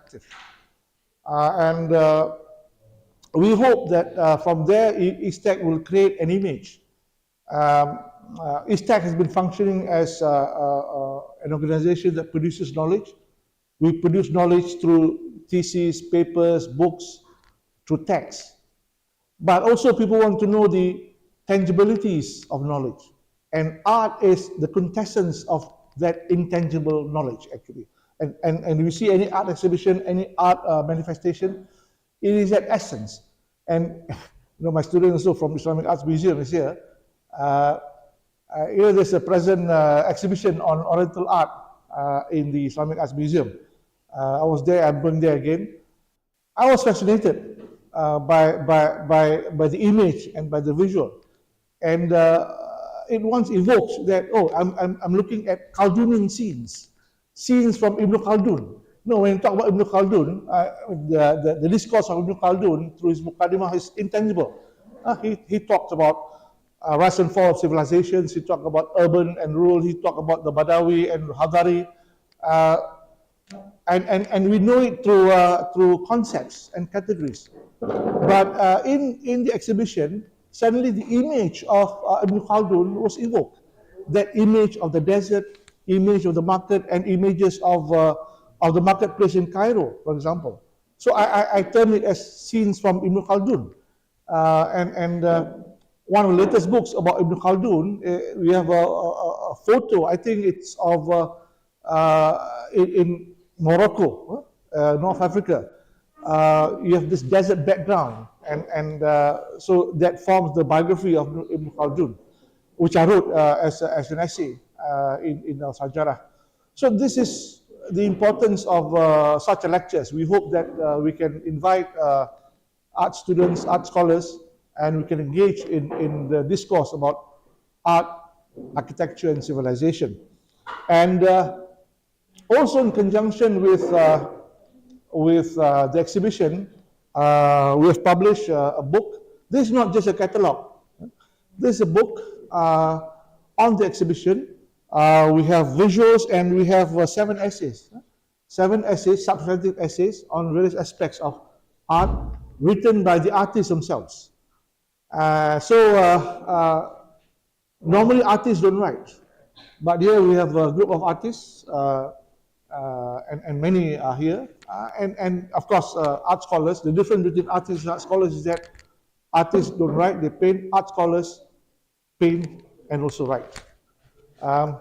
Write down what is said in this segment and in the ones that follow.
perspective. And we hope that from there, Istac will create an image. Istac has been functioning as an organization that produces knowledge. We produce knowledge through theses, papers, books, through text. But also people want to know the tangibilities of knowledge. And art is the quintessence of that intangible knowledge, actually. And you see any art exhibition, any art manifestation, it is that essence. And my student also from Islamic Arts Museum is here. There's a present exhibition on Oriental art in the Islamic Arts Museum. I was there, I'm going there again. I was fascinated by the image and by the visual. And it once evokes that, I'm looking at Khaldunian scenes from Ibn Khaldun. When you talk about Ibn Khaldun, the discourse of Ibn Khaldun through his Muqaddimah is intangible. He talks about rise and fall of civilizations, he talked about urban and rural, he talked about the Badawi and Hadari, and we know it through concepts and categories. But in the exhibition, suddenly the image of Ibn Khaldun was evoked. That image of the desert, image of the market, and images of the marketplace in Cairo, for example. So I term it as scenes from Ibn Khaldun. One of the latest books about Ibn Khaldun, we have a photo, I think it's of in Morocco, North Africa. You have this desert background, and so that forms the biography of Ibn Khaldun, which I wrote as an essay in Al Sajarah. So this is the importance of such lectures. We hope that we can invite art students, art scholars, and we can engage in the discourse about art, architecture, and civilization. And also in conjunction with the exhibition, we have published a book. This is not just a catalog. This is a book on the exhibition. We have visuals and we have 7 essays. 7 essays, substantive essays on various aspects of art written by the artists themselves. Normally artists don't write, but here we have a group of artists and many are here, and of course art scholars. The difference between artists and art scholars is that artists don't write, they paint. Art scholars paint and also write. May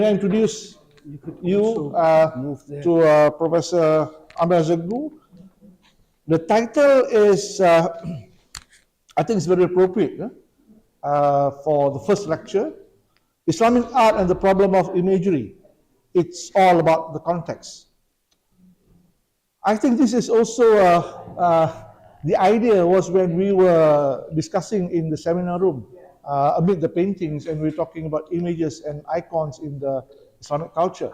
I introduce you to Professor Amir Zekrgoo. The title is, I think it's very appropriate for the first lecture, Islamic Art and the Problem of Imagery. It's all about the context. I think this is also, the idea was when we were discussing in the seminar room amid the paintings, and we were talking about images and icons in the Islamic culture.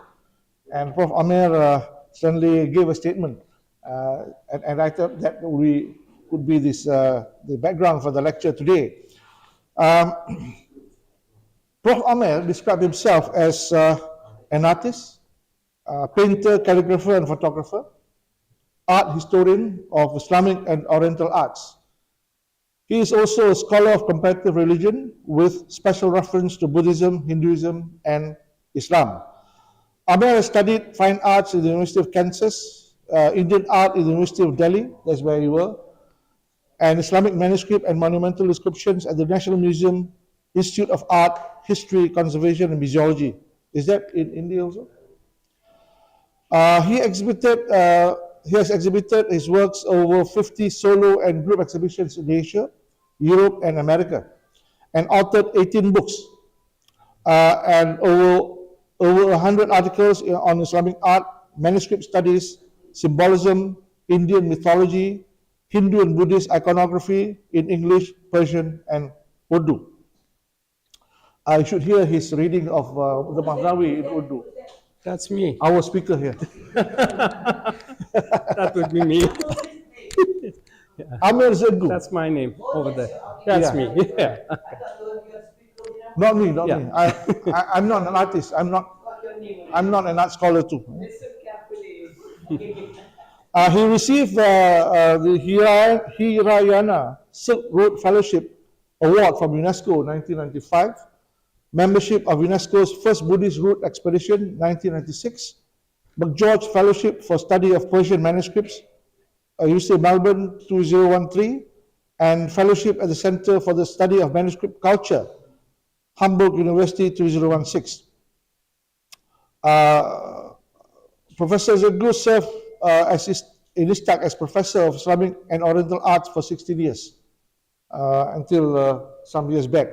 And Prof. Amir suddenly gave a statement, and I thought that could be this the background for the lecture today. Prof. Amir described himself as an artist, painter, calligrapher, and photographer, art historian of Islamic and Oriental arts. He is also a scholar of comparative religion with special reference to Buddhism, Hinduism, and Islam. Amir has studied fine arts in the University of Kansas, Indian art in the University of Delhi, that's where you were, and Islamic manuscript and monumental inscriptions at the National Museum, Institute of Art, History, Conservation, and Museology. Is that in India also? He has exhibited his works over 50 solo and group exhibitions in Asia, Europe, and America, and authored 18 books and over 100 articles on Islamic art, manuscript studies, symbolism, Indian mythology, Hindu and Buddhist iconography in English, Persian, and Urdu. I should hear his reading of the Mahrawi in Urdu. That's me. Our speaker here. That would be me. Yeah. Amir Zekrgoo. That's my name over there. That's me. Yeah. Not me. I'm not an artist. I'm not an art scholar too. He received the Hirayana Silk Road Fellowship Award from UNESCO 1995, membership of UNESCO's first Buddhist route expedition 1996, McGeorge Fellowship for Study of Persian Manuscripts, University of Melbourne 2013, and Fellowship at the Center for the Study of Manuscript Culture, Hamburg University 2016. Professor Zekrgoo served in Istac as Professor of Islamic and Oriental Arts for 16 years, until some years back.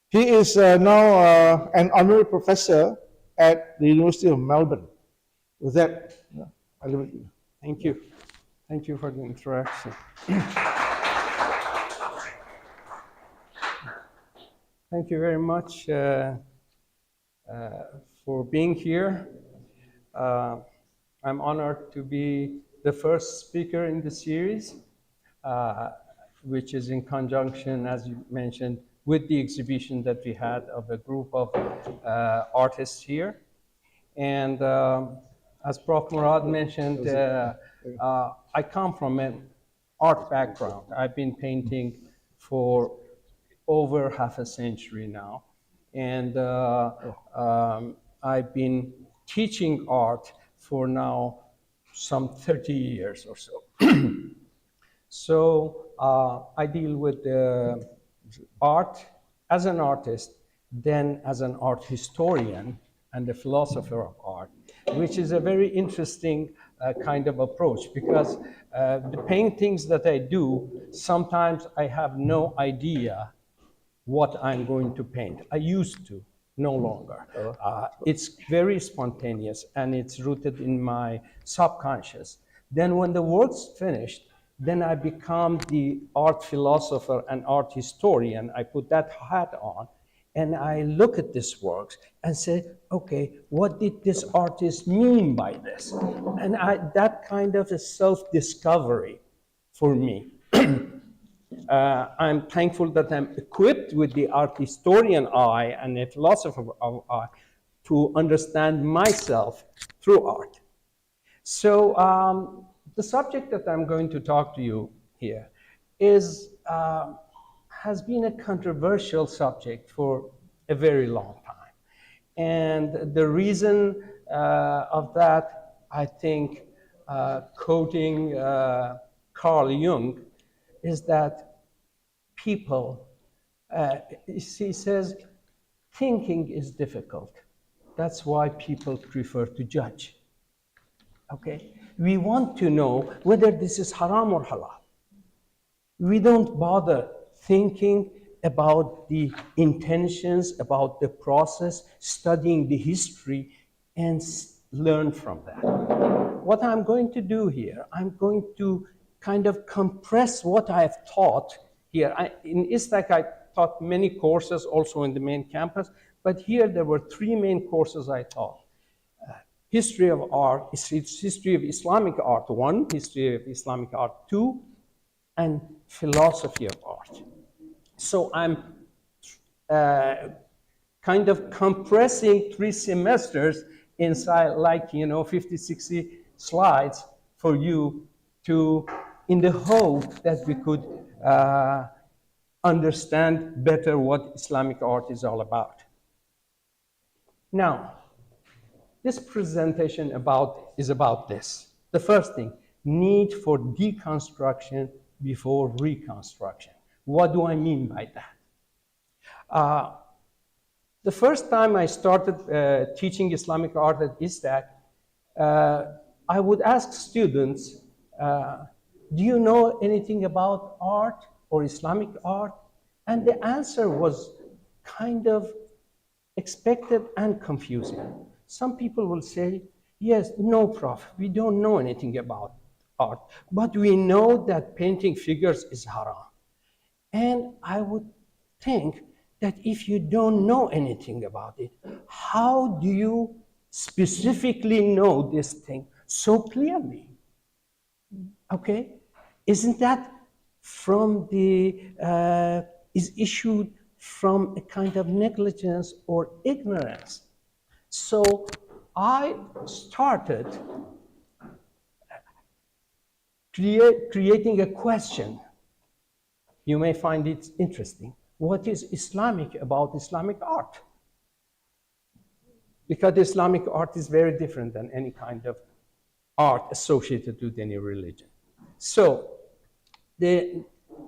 He is now an Honorary Professor at the University of Melbourne. With that, I leave it to you. Thank you. Thank you for the introduction. Thank you very much for being here. I'm honored to be the first speaker in the series, which is in conjunction, as you mentioned, with the exhibition that we had of a group of artists here. And as Prof. Murad mentioned, I come from an art background. I've been painting for over half a century now. And I've been teaching art for now some 30 years or so. So I deal with art as an artist, then as an art historian and a philosopher of art, which is a very interesting kind of approach, because the paintings that I do, sometimes I have no idea what I'm going to paint. I used to, no longer. It's very spontaneous and it's rooted in my subconscious. Then when the work's finished, then I become the art philosopher and art historian. I put that hat on and I look at these works and say, okay, what did this artist mean by this? And that kind of a self-discovery for me. I'm thankful that I'm equipped with the art historian eye and the philosopher of art to understand myself through art. So the subject that I'm going to talk to you here has been a controversial subject for a very long time. And the reason of that, I think, quoting Carl Jung, is that people, he says, thinking is difficult. That's why people prefer to judge. Okay? We want to know whether this is haram or halal. We don't bother thinking about the intentions, about the process, studying the history, and learn from that. What I'm going to do here, I'm going to kind of compress what I have taught here. In Istac, I taught many courses also in the main campus, but here there were 3 main courses I taught. History of art, history of Islamic art 1, history of Islamic art 2, and philosophy of art. So I'm kind of compressing 3 semesters inside, like, 50, 60 slides for you to, in the hope that we could understand better what Islamic art is all about. Now, this presentation is about this. The first thing, need for deconstruction before reconstruction. What do I mean by that? The first time I started teaching Islamic art at Istac, I would ask students, do you know anything about art or Islamic art? And the answer was kind of expected and confusing. Some people will say, yes, no, Prof, we don't know anything about art, but we know that painting figures is haram. And I would think that if you don't know anything about it, how do you specifically know this thing so clearly? Okay, isn't that from is issued from a kind of negligence or ignorance? So I started creating a question. You may find it interesting. What is Islamic about Islamic art? Because Islamic art is very different than any kind of art associated with any religion. So,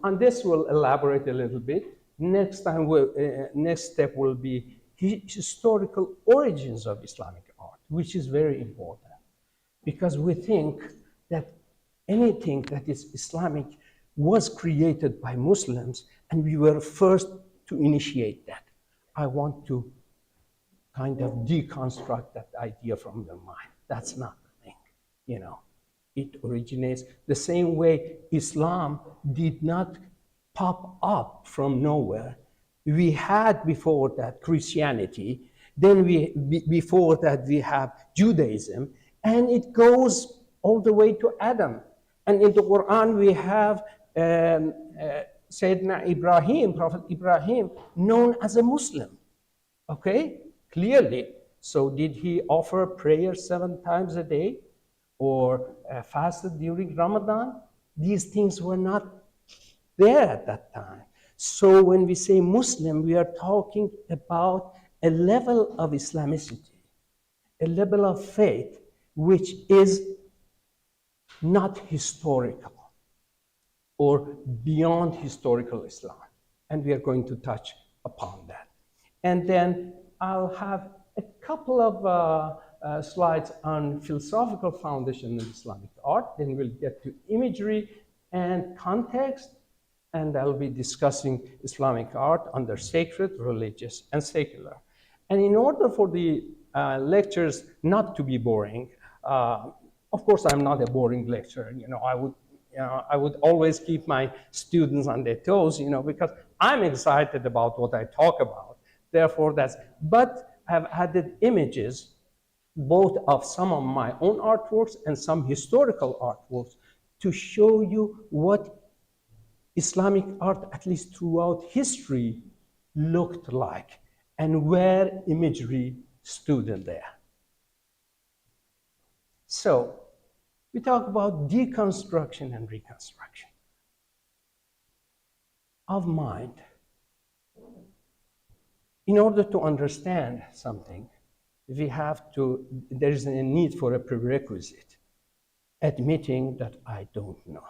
on this we'll elaborate a little bit. Next step will be historical origins of Islamic art, which is very important, because we think that anything that is Islamic was created by Muslims, and we were first to initiate that. I want to kind of deconstruct that idea from your mind. That's not the thing, you know. It originates the same way Islam did not pop up from nowhere. We had before that Christianity, then before that we have Judaism, and it goes all the way to Adam. And in the Quran we have Sayyidina Ibrahim, Prophet Ibrahim, known as a Muslim, okay, clearly. So did he offer prayer 7 times a day or fasted during Ramadan? These things were not there at that time. So when we say Muslim, we are talking about a level of Islamicity, a level of faith which is not historical or beyond historical Islam. And we are going to touch upon that. And then I'll have a couple of slides on philosophical foundation of Islamic art. Then we'll get to imagery and context. And I'll be discussing Islamic art under sacred, religious, and secular. And in order for the lectures not to be boring, of course, I'm not a boring lecturer. You know, I would always keep my students on their toes, you know, because I'm excited about what I talk about. Therefore, but I've added images, both of some of my own artworks and some historical artworks, to show you what Islamic art, at least throughout history, looked like and where imagery stood in there. So, we talk about deconstruction and reconstruction of mind. In order to understand something, there is a need for a prerequisite, admitting that I don't know.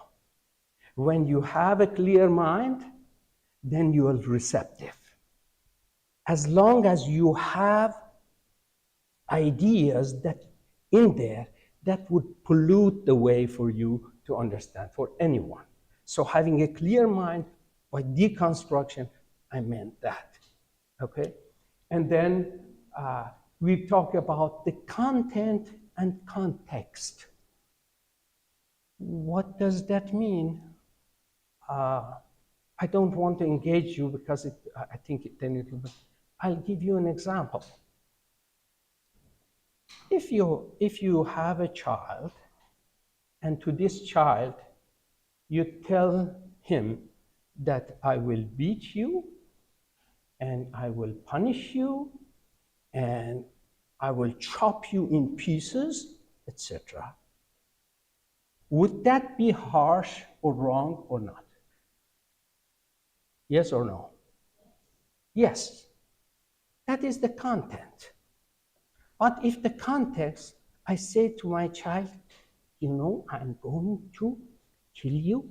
When you have a clear mind, then you are receptive. As long as you have ideas that in there that would pollute the way for you to understand, for anyone. So having a clear mind, by deconstruction, I meant that, okay? And then we talk about the content and context. What does that mean? I don't want to engage you because I think then it will be. I'll give you an example. If you have a child, and to this child, you tell him that I will beat you, and I will punish you, and I will chop you in pieces, etc. Would that be harsh or wrong or not? Yes or no? Yes. That is the content. But if the context, I say to my child, you know, I'm going to kill you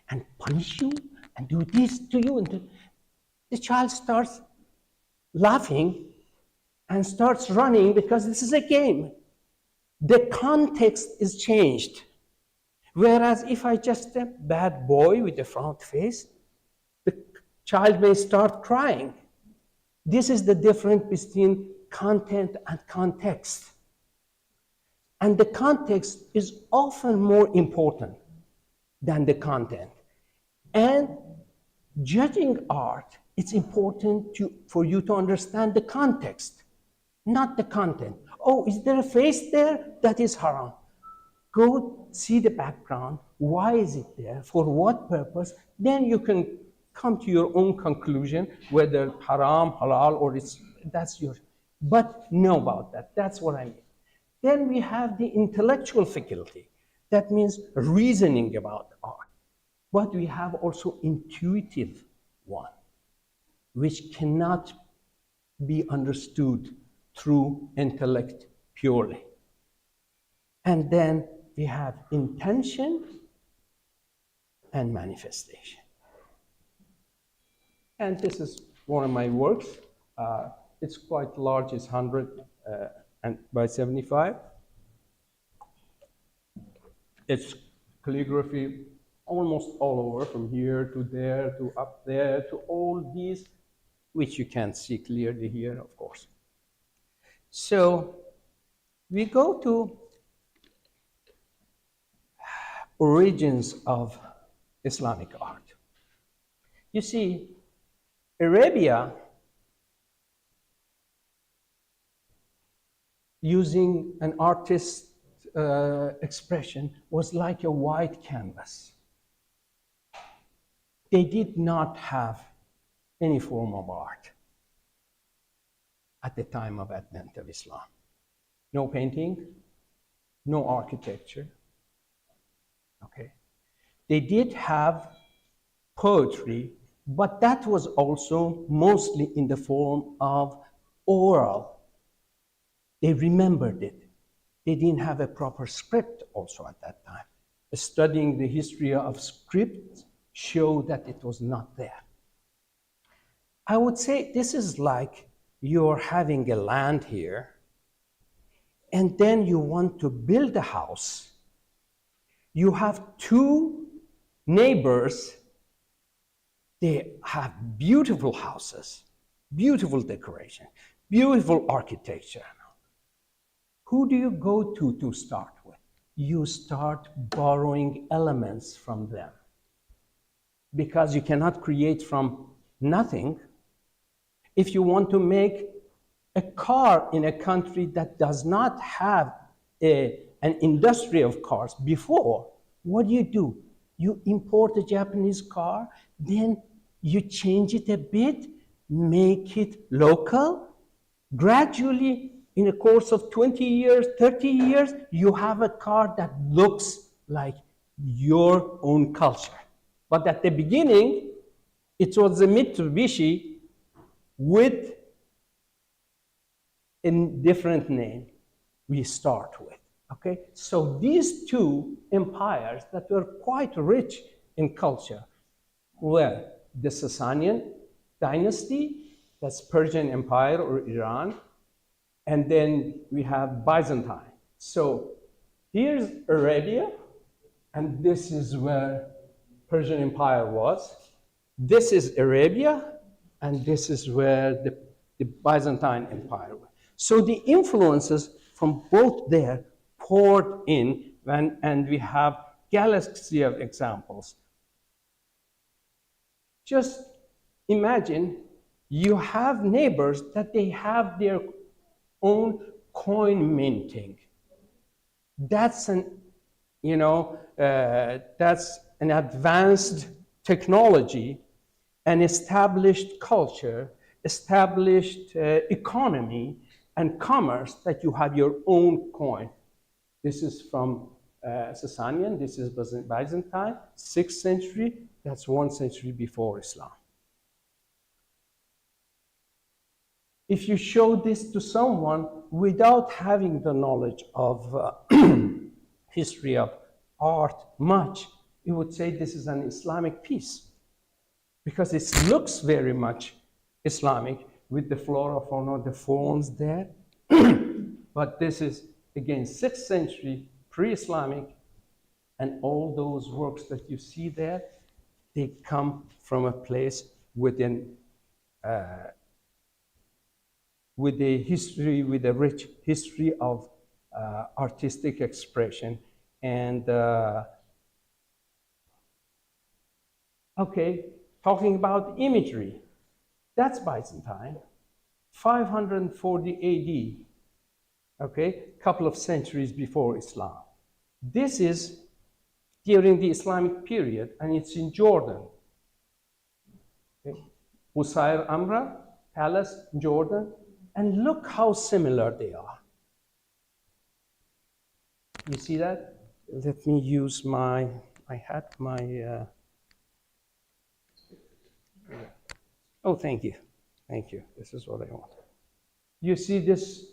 and punish you and do this to you, and the child starts laughing and starts running because this is a game. The context is changed. Whereas if I just a bad boy with a front face, the child may start crying. This is the difference between content and context. And the context is often more important than the content. And judging art, it's important for you to understand the context, not the content. Oh, is there a face there? That is haram. Go see the background. Why is it there? For what purpose? Then you can come to your own conclusion, whether haram, halal, or that's yours. But know about that. That's what I mean. Then we have the intellectual faculty. That means reasoning about art. But we have also intuitive one, which cannot be understood through intellect purely. And then we have intention and manifestation. And this is one of my works. It's quite large, it's 100 by 75. It's calligraphy almost all over, from here to there to up there to all these, which you can't see clearly here, of course. So we go to origins of Islamic art. You see, Arabia, using an artist's expression, was like a white canvas. They did not have any form of art at the time of advent of Islam. No painting, no architecture. Okay. They did have poetry, but that was also mostly in the form of oral. They remembered it. They didn't have a proper script also at that time. Studying the history of scripts showed that it was not there. I would say this is like you're having a land here, and then you want to build a house. You have two neighbors. They have beautiful houses, beautiful decoration, beautiful architecture. Who do you go to start with? You start borrowing elements from them, because you cannot create from nothing. If you want to make a car in a country that does not have an industry of cars before, what do? You import a Japanese car, then you change it a bit, make it local. Gradually, in the course of 20 years, 30 years, you have a car that looks like your own culture. But at the beginning, it was a Mitsubishi with a different name we start with. Okay? So these two empires that were quite rich in culture were the Sasanian dynasty, that's Persian Empire or Iran, and then we have Byzantine. So here's Arabia, and this is where Persian Empire was. This is Arabia, and this is where the Byzantine Empire was. So the influences from both there poured in, and we have galaxy of examples. Just imagine you have neighbors that they have their own coin minting. That's an, that's an advanced technology, an established culture, established economy and commerce, that you have your own coin. This is from Sasanian, this is Byzantine, 6th century, that's 1 century before Islam. If you show this to someone without having the knowledge of history of art much, you would say this is an Islamic piece, because it looks very much Islamic with the flora, fauna, the forms there. But this is, again, 6th century, pre-Islamic, and all those works that you see there, they come from a place within with a history, with a rich history of artistic expression. And okay, talking about imagery, that's Byzantine, 540 AD, okay, couple of centuries before Islam. This is during the Islamic period, and it's in Jordan. Okay. Usair Amra, palace, Jordan, and look how similar they are. You see that? let me use my, I had my, oh, thank you. Thank you. This is what I want. You see this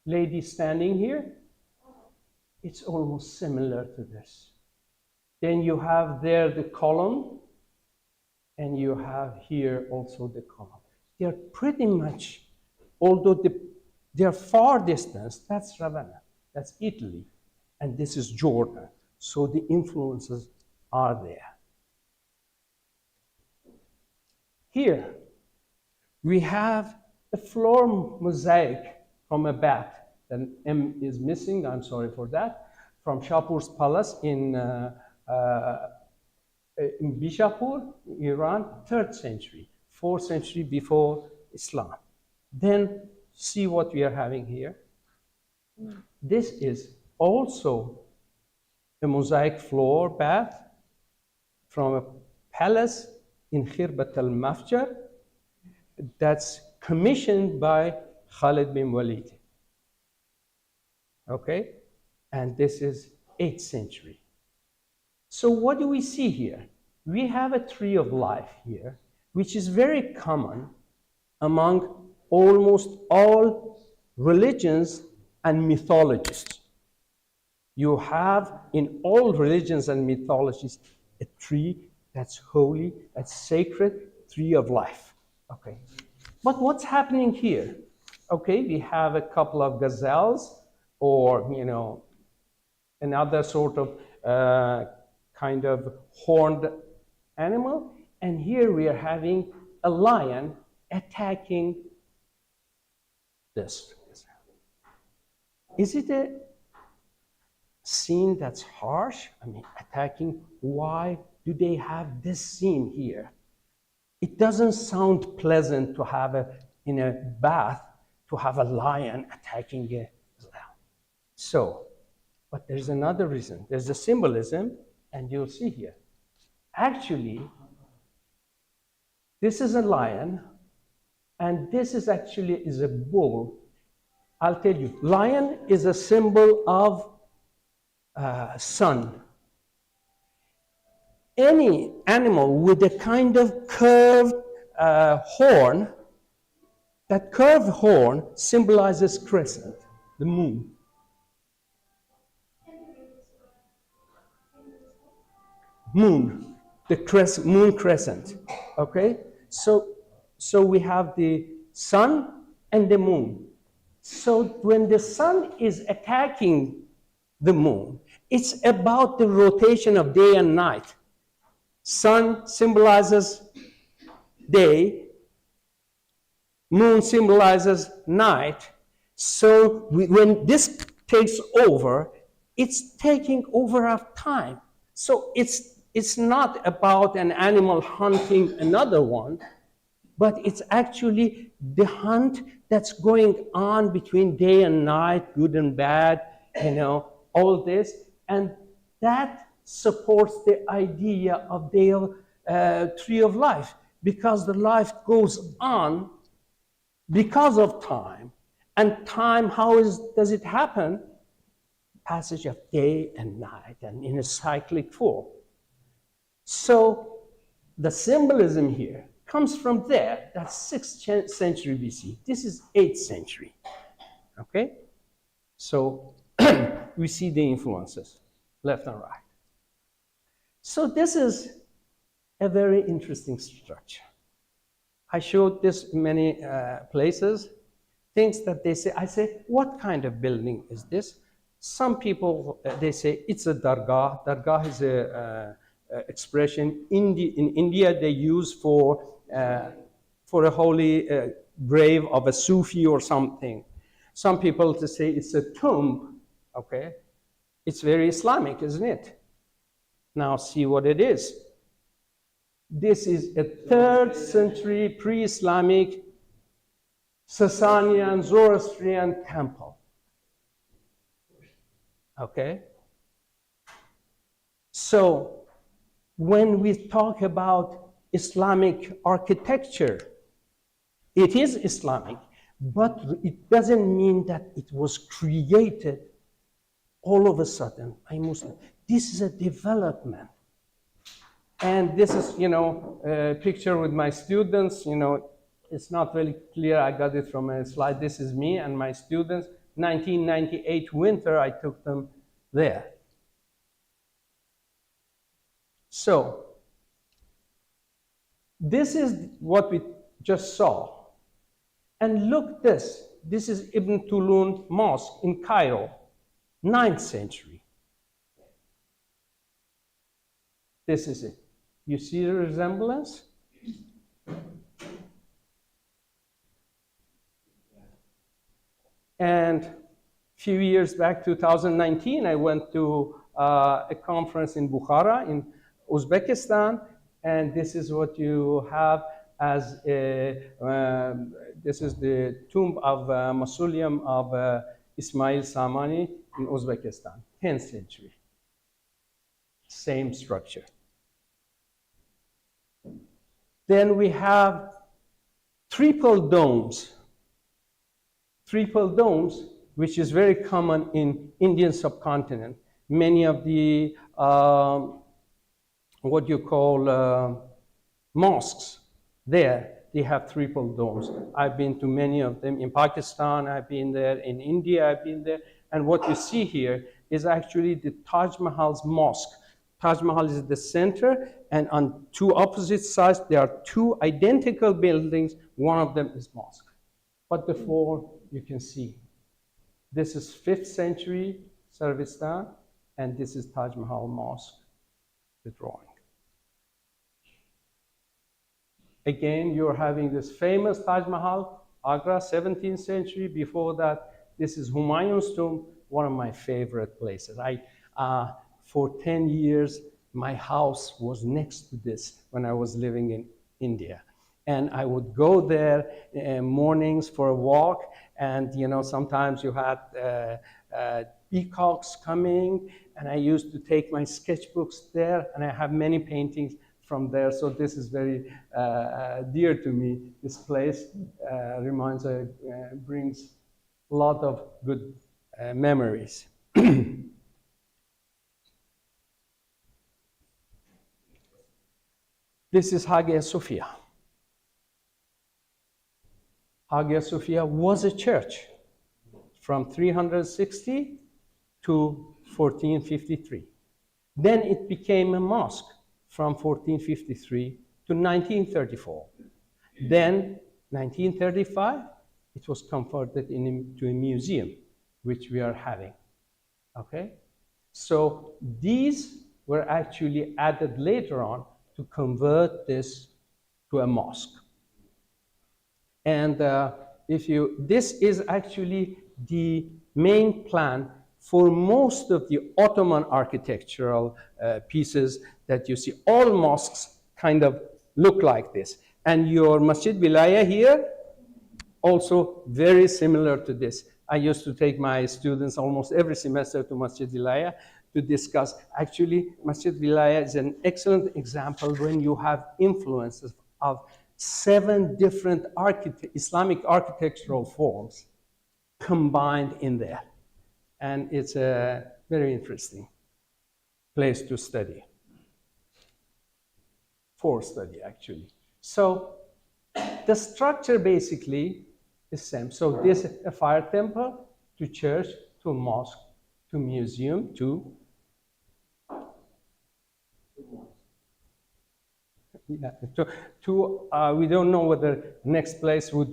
lady standing here? It's almost similar to this. Then you have there the column, and you have here also the column. They're pretty much, although they're far distance, that's Ravenna, that's Italy, and this is Jordan. So the influences are there. Here, we have a floor mosaic from a bath. An M is missing, I'm sorry for that, from Shapur's palace in Bishapur, Iran, 3rd century, 4th century before Islam. Then see what we are having here. This is also a mosaic floor bath from a palace in Khirbat al-Mafjar that's commissioned by Khalid bin Walid. Okay? And this is 8th century. So what do we see here? We have a tree of life here, which is very common among almost all religions and mythologies. You have in all religions and mythologies a tree that's holy, that's sacred, tree of life. Okay. But what's happening here? Okay, we have a couple of gazelles or, you know, another sort of kind of horned animal. And here we are having a lion attacking this. Is it a scene that's harsh? I mean, attacking, why do they have this scene here? It doesn't sound pleasant to have in a bath, to have a lion attacking a gazelle. So, but there's another reason. There's a symbolism, and you'll see here. Actually, this is a lion, and this is actually a bull. I'll tell you, lion is a symbol of sun. Any animal with a kind of curved horn, that curved horn symbolizes crescent, the moon. Moon, the moon crescent, okay? So we have the sun and the moon. So when the sun is attacking the moon, it's about the rotation of day and night. Sun symbolizes day, moon symbolizes night. So when this takes over, it's taking over of time. So it's not about an animal hunting another one, but it's actually the hunt that's going on between day and night, good and bad, you know, all this. And that supports the idea of the tree of life, because the life goes on because of time. And time, how does it happen? Passage of day and night, and in a cyclic form. So the symbolism here comes from there. That's 6th century BC. This is 8th century. Okay? So we see the influences left and right. So this is a very interesting structure. I showed this in many places. Things that they say, I say, what kind of building is this? Some people, they say it's a dargah. Dargah is a expression in India they use for a holy grave of a Sufi or something. Some people to say it's a tomb. Okay, it's very Islamic, isn't it? Now see what it is. This is a 3rd century pre-Islamic Sasanian Zoroastrian temple. Okay? So when we talk about Islamic architecture, it is Islamic, but it doesn't mean that it was created all of a sudden, I'm Muslim. This is a development. And this is, a picture with my students. It's not really clear. I got it from a slide. This is me and my students. 1998 winter, I took them there. So this is what we just saw. And look this. This is Ibn Tulun Mosque in Cairo, 9th century. This is it. You see the resemblance? And a few years back, 2019, I went to a conference in Bukhara in Uzbekistan, and this is what you have as this is the tomb of Mausoleum of Ismail Samani in Uzbekistan, 10th century. Same structure. Then we have triple domes, which is very common in Indian subcontinent. Many of the what you call mosques there, they have triple domes. I've been to many of them in Pakistan, I've been there in India, I've been there. And what you see here is actually the Taj Mahal's mosque. Taj Mahal is the center, and on two opposite sides, there are two identical buildings. One of them is mosque. But the four, you can see. This is 5th century Sarvistan, and this is Taj Mahal Mosque, the drawing. Again, you're having this famous Taj Mahal, Agra, 17th century. Before that, this is Humayun's tomb, one of my favorite places. For 10 years, my house was next to this when I was living in India. And I would go there mornings for a walk, and sometimes you had peacocks coming, and I used to take my sketchbooks there, and I have many paintings from there. So this is very dear to me. This place brings a lot of good memories. This is Hagia Sophia. Hagia Sophia was a church from 360 to 1453. Then it became a mosque from 1453 to 1934. Then, 1935, it was converted into a museum, which we are having. Okay? So these were actually added later on to convert this to a mosque. And this is actually the main plan for most of the Ottoman architectural pieces that you see. All mosques kind of look like this. And your Masjid Bilaya here, also very similar to this. I used to take my students almost every semester to Masjid Bilaya to discuss. Actually, Masjid Bilaya is an excellent example when you have influences of 7 different Islamic architectural forms combined in there. And it's a very interesting place to study. For study, actually. So the structure basically is the same. So this is a fire temple, to church, to mosque, to museum, to we don't know whether next place will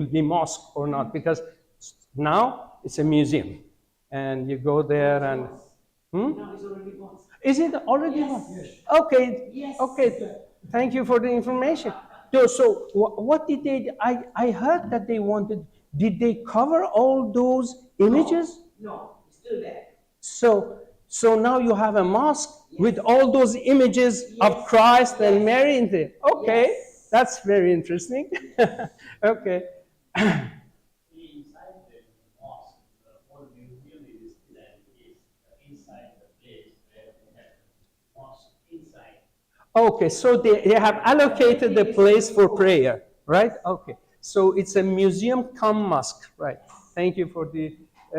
be mosque or not, because now it's a museum, and you go there and Now it's already mosque. Is it already mosque? Yes. Okay. Yes. Okay. Thank you for the information. So what did they? I heard that they wanted. Did they cover all those images? No, it's still there. So now you have a mosque with all those images of Christ and Mary in there. Okay, that's very interesting. Okay. Inside the mosque, what we really is that is inside the place where we have mosque inside. Okay, so they have allocated the place for prayer, right? Okay, so it's a museum cum mosque, right? Thank you for the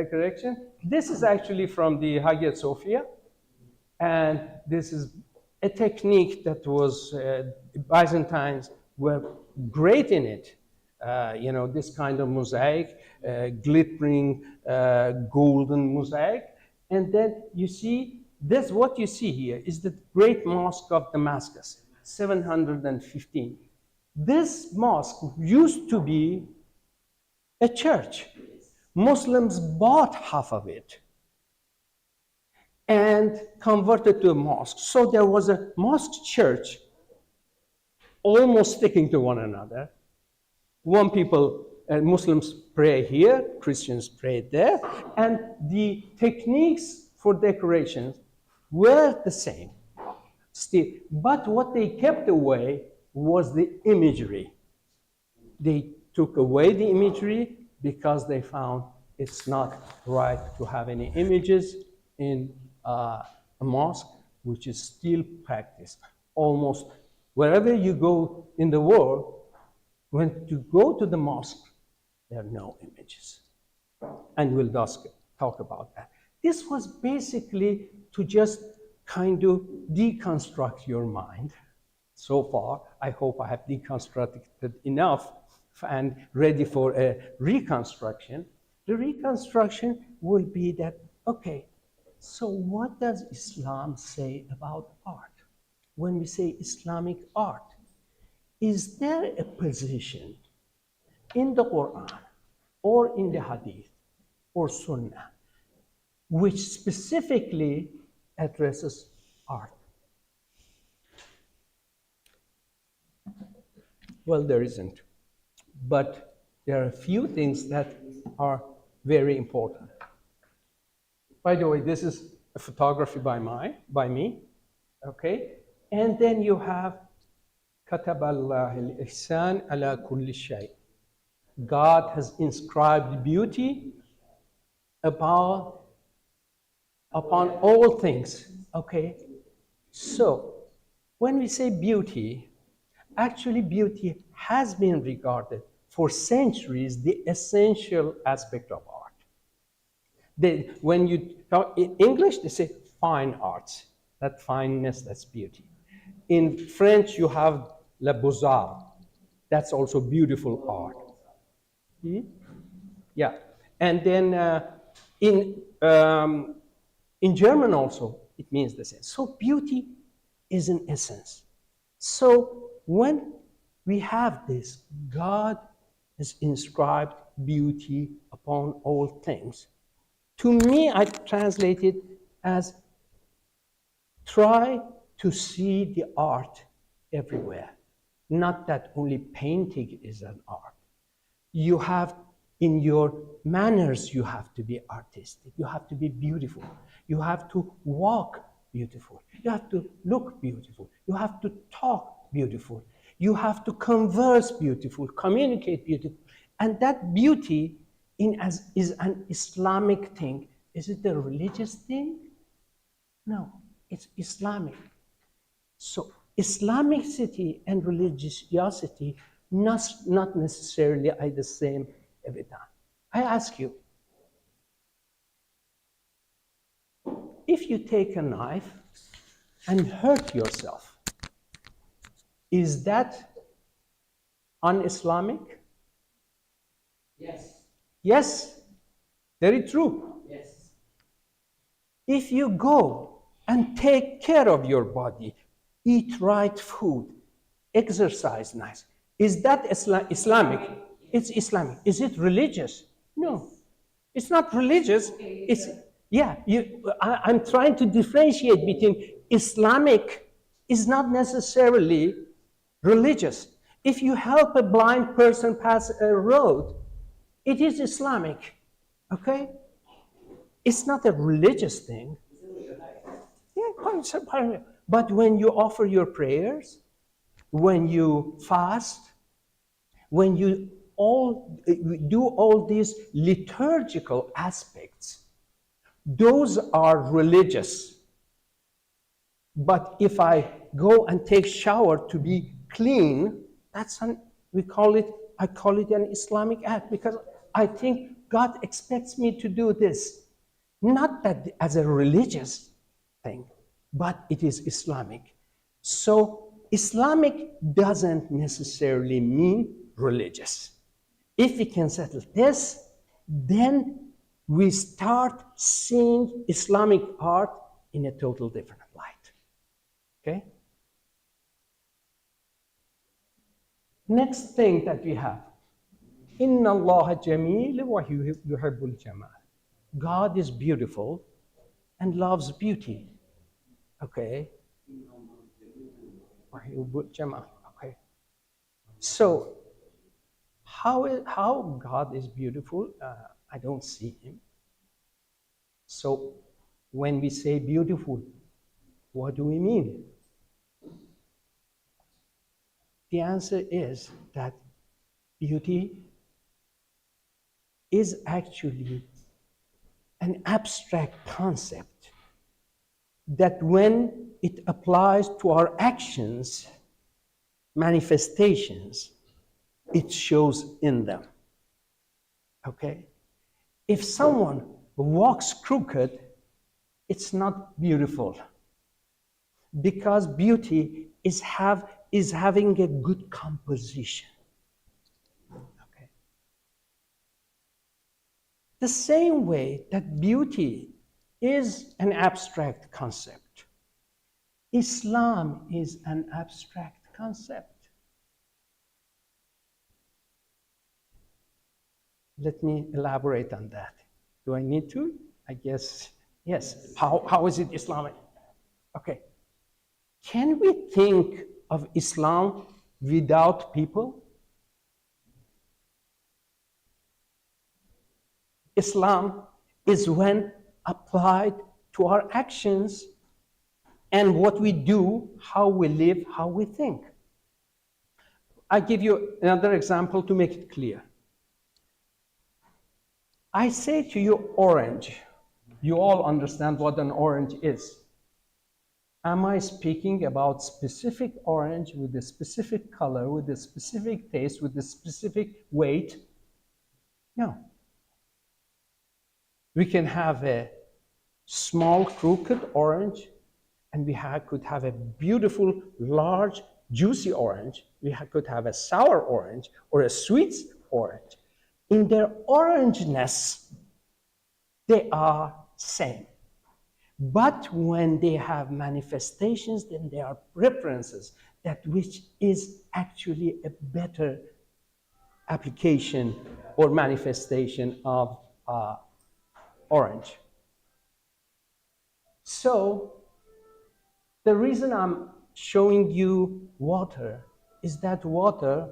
correction. This is actually from the Hagia Sophia, and this is a technique that was Byzantines were great in it. You know, this kind of mosaic, glittering golden mosaic. And then you see, this what you see here is the Great Mosque of Damascus, 715. This mosque used to be a church. Muslims bought half of it and converted to a mosque. So there was a mosque church almost sticking to one another. One people, Muslims pray here, Christians pray there, and the techniques for decorations were the same still. But what they kept away was the imagery. They took away the imagery because they found it's not right to have any images in a mosque, which is still practiced. Almost wherever you go in the world, when you go to the mosque, there are no images. And we'll talk about that. This was basically to just kind of deconstruct your mind. So far, I hope I have deconstructed enough and ready for a reconstruction. The reconstruction will be that, okay, so what does Islam say about art? When we say Islamic art, is there a position in the Quran or in the Hadith or Sunnah which specifically addresses art? Well, there isn't. But there are a few things that are very important. By the way, this is a photography by me, okay? And then you have كتب الله الإحسان على كل شيء. God has inscribed beauty upon all things, okay? So, when we say beauty, actually beauty has been regarded for centuries the essential aspect of art. When you talk in English, they say fine arts, that fineness, that's beauty. In French, you have les beaux-arts, that's also beautiful art. Yeah, and then in German also, it means the same. So beauty is an essence. So when we have this, God has inscribed beauty upon all things. To me, I translate it as try to see the art everywhere. Not that only painting is an art. You have, in your manners, you have to be artistic. You have to be beautiful. You have to walk beautiful. You have to look beautiful. You have to talk beautiful. You have to converse beautiful, communicate beautiful. And that beauty is an Islamic thing. Is it a religious thing? No, it's Islamic. So Islamicity and religiosity not necessarily are the same every time. I ask you, if you take a knife and hurt yourself, is that un-Islamic? Yes. Yes, very true. Yes. If you go and take care of your body, eat right food, exercise nice, is that Islamic? It's Islamic. Is it religious? No, it's not religious. It's, yeah, I'm trying to differentiate between Islamic is not necessarily religious. If you help a blind person pass a road, it is Islamic, okay? It's not a religious thing. Yeah, but when you offer your prayers, when you fast, when you do all these liturgical aspects, those are religious. But if I go and take shower to be clean, I call it an Islamic act, because I think God expects me to do this. Not that as a religious thing, but it is Islamic. So Islamic doesn't necessarily mean religious. If we can settle this, then we start seeing Islamic art in a total different light. Okay? Next thing that we have, Inna Allah jameel wa yuhibbul jamal. God is beautiful and loves beauty. Okay? Wa yuhibbul jamal. Okay. So, how God is beautiful? I don't see him. So, when we say beautiful, what do we mean? The answer is that beauty is actually an abstract concept that when it applies to our actions, manifestations, it shows in them. Okay? If someone walks crooked, it's not beautiful, because beauty is having a good composition. Okay. The same way that beauty is an abstract concept, Islam is an abstract concept. Let me elaborate on that. Do I need to? I guess, yes. How is it Islamic? Okay. Can we think of Islam without people? Islam is when applied to our actions and what we do, how we live, how we think. I give you another example to make it clear. I say to you orange. You all understand what an orange is. Am I speaking about specific orange with a specific color, with a specific taste, with a specific weight? No. We can have a small, crooked orange, and we could have a beautiful, large, juicy orange. We could have a sour orange or a sweet orange. In their orangeness, they are same. But when they have manifestations, then they are preferences, that which is actually a better application or manifestation of orange. So the reason I'm showing you water is that water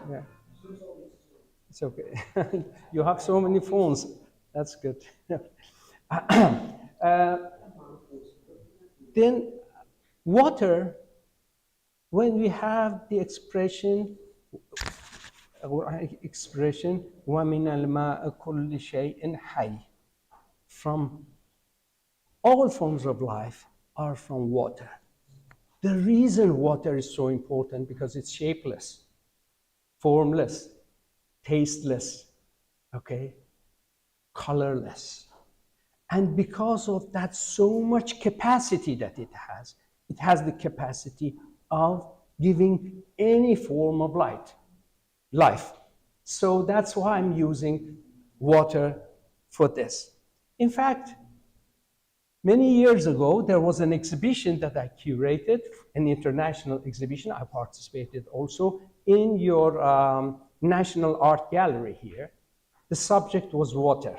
yeah. It's okay. You have so many phones. That's good. Then water, when we have the expression وَمِنَ الْمَاءِ كُلِّ شَيْءٍ حَيٍّ, from all forms of life are from water. The reason water is so important because it's shapeless, formless, tasteless, okay, colorless. And because of that so much capacity that it has the capacity of giving any form of life. So that's why I'm using water for this. In fact, many years ago, there was an exhibition that I curated, an international exhibition. I participated also in your National Art Gallery here. The subject was water.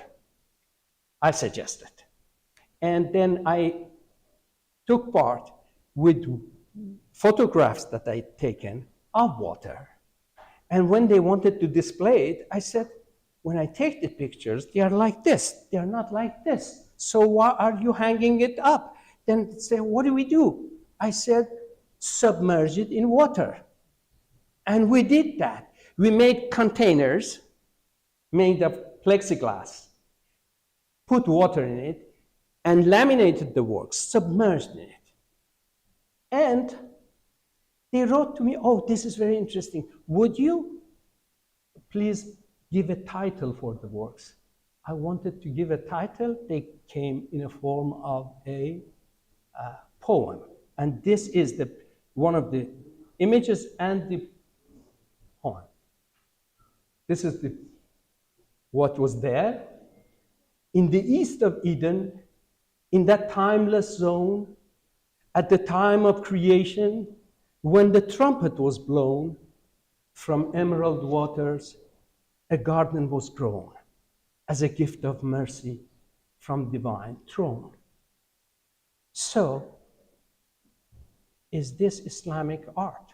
I suggested. And then I took part with photographs that I'd taken of water. And when they wanted to display it, I said, when I take the pictures, they are like this. They are not like this. So why are you hanging it up? Then they say, what do we do? I said, submerge it in water. And we did that. We made containers made of plexiglass, put water in it, and laminated the works, submerged in it. And They wrote to me, oh, this is very interesting. Would you please give a title for the works? I wanted to give a title. They came in a form of a poem. And this is one of the images and the poem. This is what was there. In the east of Eden, in that timeless zone, at the time of creation, when the trumpet was blown, from emerald waters, a garden was grown as a gift of mercy from divine throne. So, is this Islamic art?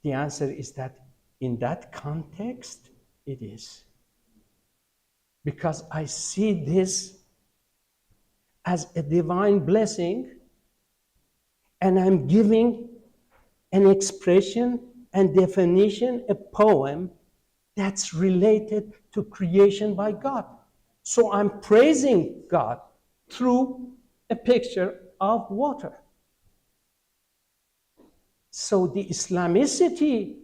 The answer is that in that context, it is. Because I see this as a divine blessing, and I'm giving an expression and definition, a poem that's related to creation by God. So I'm praising God through a picture of water. So the Islamicity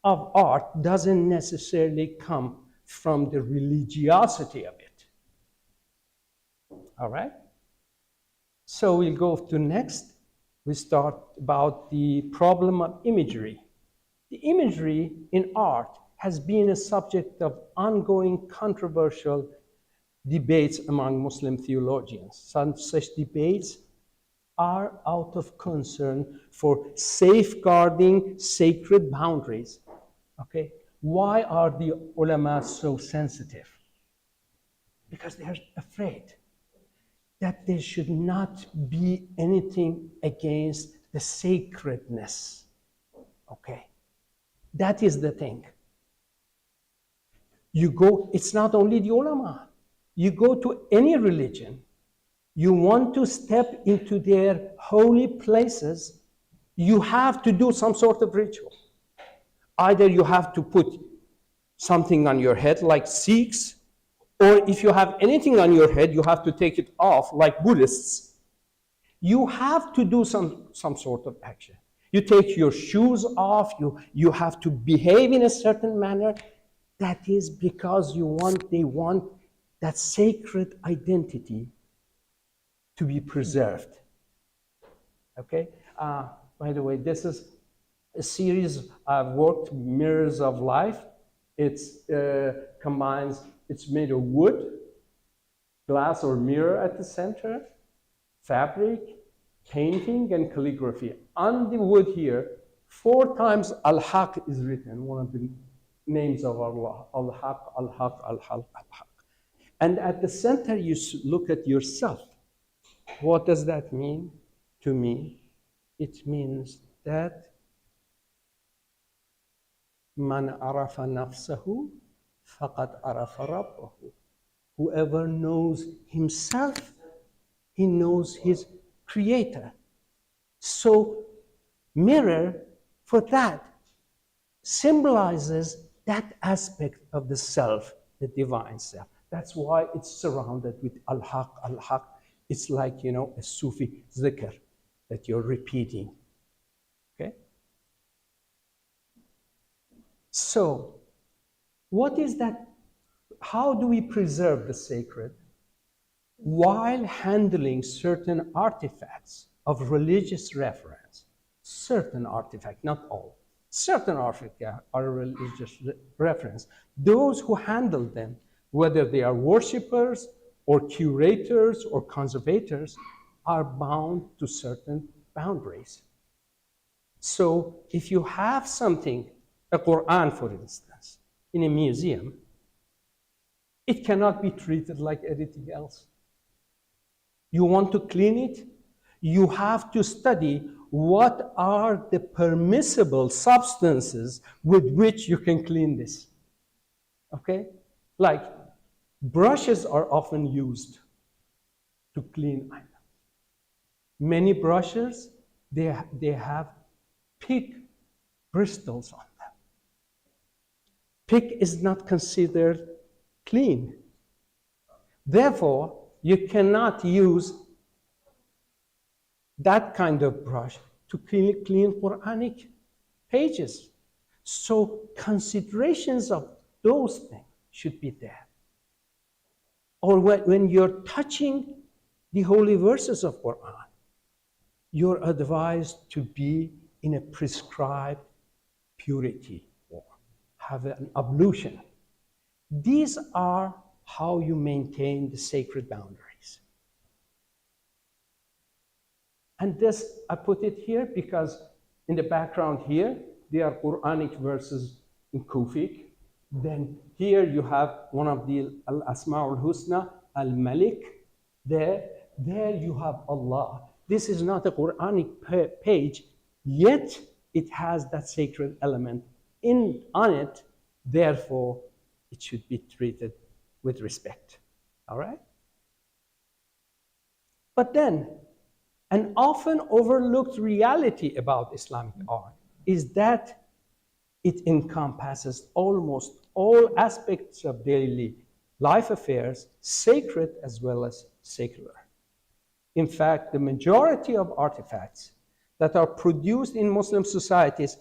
of art doesn't necessarily come from the religiosity of it. All right? So we'll go to next. We start about the problem of imagery. The imagery in art has been a subject of ongoing controversial debates among Muslim theologians. Some such debates are out of concern for safeguarding sacred boundaries. Okay? Why are the ulama so sensitive? Because they are afraid that there should not be anything against the sacredness. Okay? That is the thing. You go, it's not only the ulama. You go to any religion, you want to step into their holy places, you have to do some sort of ritual. Either you have to put something on your head like Sikhs, or if you have anything on your head, you have to take it off like Buddhists. You have to do some sort of action. You take your shoes off, you have to behave in a certain manner. That is because they want that sacred identity to be preserved. Okay? By the way, this is a series I've worked, Mirrors of Life. It's made of wood, glass or mirror at the center, fabric, painting, and calligraphy. On the wood here, 4 times Al-Haq is written, one of the names of Allah. Al-Haq, Al-Haq, Al-Haq, Al-Haq. And at the center, you look at yourself. What does that mean to me? It means that Man arafa nafsahu faqad arafa rabbahu. Whoever knows himself, he knows his creator. So mirror for that symbolizes that aspect of the self, the divine self. That's why it's surrounded with al-haq, al-haq. It's like, a Sufi zikr that you're repeating. Okay? So, what is that? How do we preserve the sacred while handling certain artifacts of religious reference? Certain artifacts, not all. Certain artifacts are religious reference. Those who handle them, whether they are worshippers or curators or conservators, are bound to certain boundaries. So if you have something, a Quran for instance, in a museum, it cannot be treated like anything else. You want to clean it, you have to study what are the permissible substances with which you can clean this. Okay? Like brushes are often used to clean items. Many brushes, they have pig bristles on them. Pig is not considered clean. Therefore, you cannot use that kind of brush to clean Quranic pages. So considerations of those things should be there. Or when you're touching the holy verses of Quran, you're advised to be in a prescribed purity or have an ablution. These are how you maintain the sacred boundaries. And this, I put it here because in the background here, there are Quranic verses in Kufic. Then here you have one of the Al-Asma'ul Husna, Al-Malik. There you have Allah. This is not a Quranic page, yet it has that sacred element on it. Therefore, it should be treated with respect. All right? But then, an often overlooked reality about Islamic art is that it encompasses almost all aspects of daily life affairs, sacred as well as secular. In fact, the majority of artifacts that are produced in Muslim societies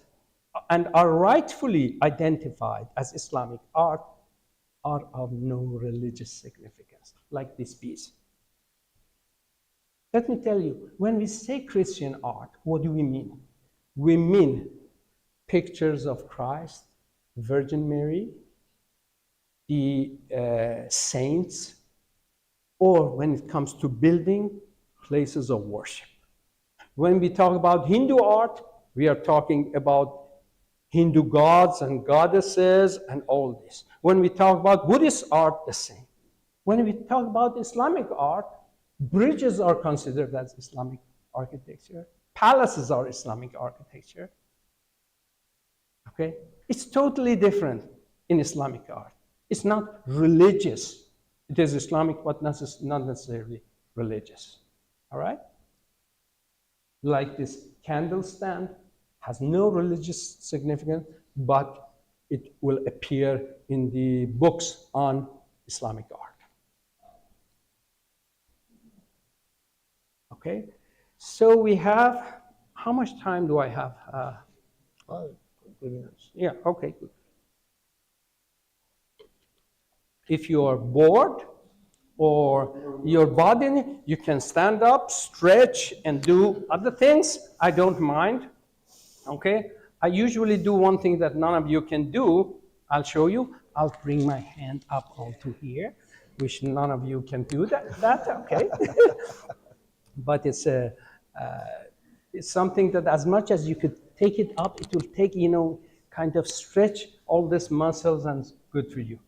and are rightfully identified as Islamic art are of no religious significance, like this piece. Let me tell you, when we say Christian art, what do we mean? We mean pictures of Christ, Virgin Mary, the saints, or when it comes to building, places of worship. When we talk about Hindu art, we are talking about Hindu gods and goddesses and all this. When we talk about Buddhist art, the same. When we talk about Islamic art, bridges are considered as Islamic architecture. Palaces are Islamic architecture. Okay? It's totally different in Islamic art. It's not religious. It is Islamic, but not necessarily religious. All right? Like this candle stand has no religious significance, but it will appear in the books on Islamic art. Okay, so we have, how much time do I have? 3 minutes. Yeah, okay, good. If you are bored or you're bothering, you can stand up, stretch, and do other things. I don't mind, okay? I usually do one thing that none of you can do. I'll show you. I'll bring my hand up onto here, which none of you can do that okay? But it's something that as much as you could take it up, it will take, kind of stretch all these muscles and it's good for you.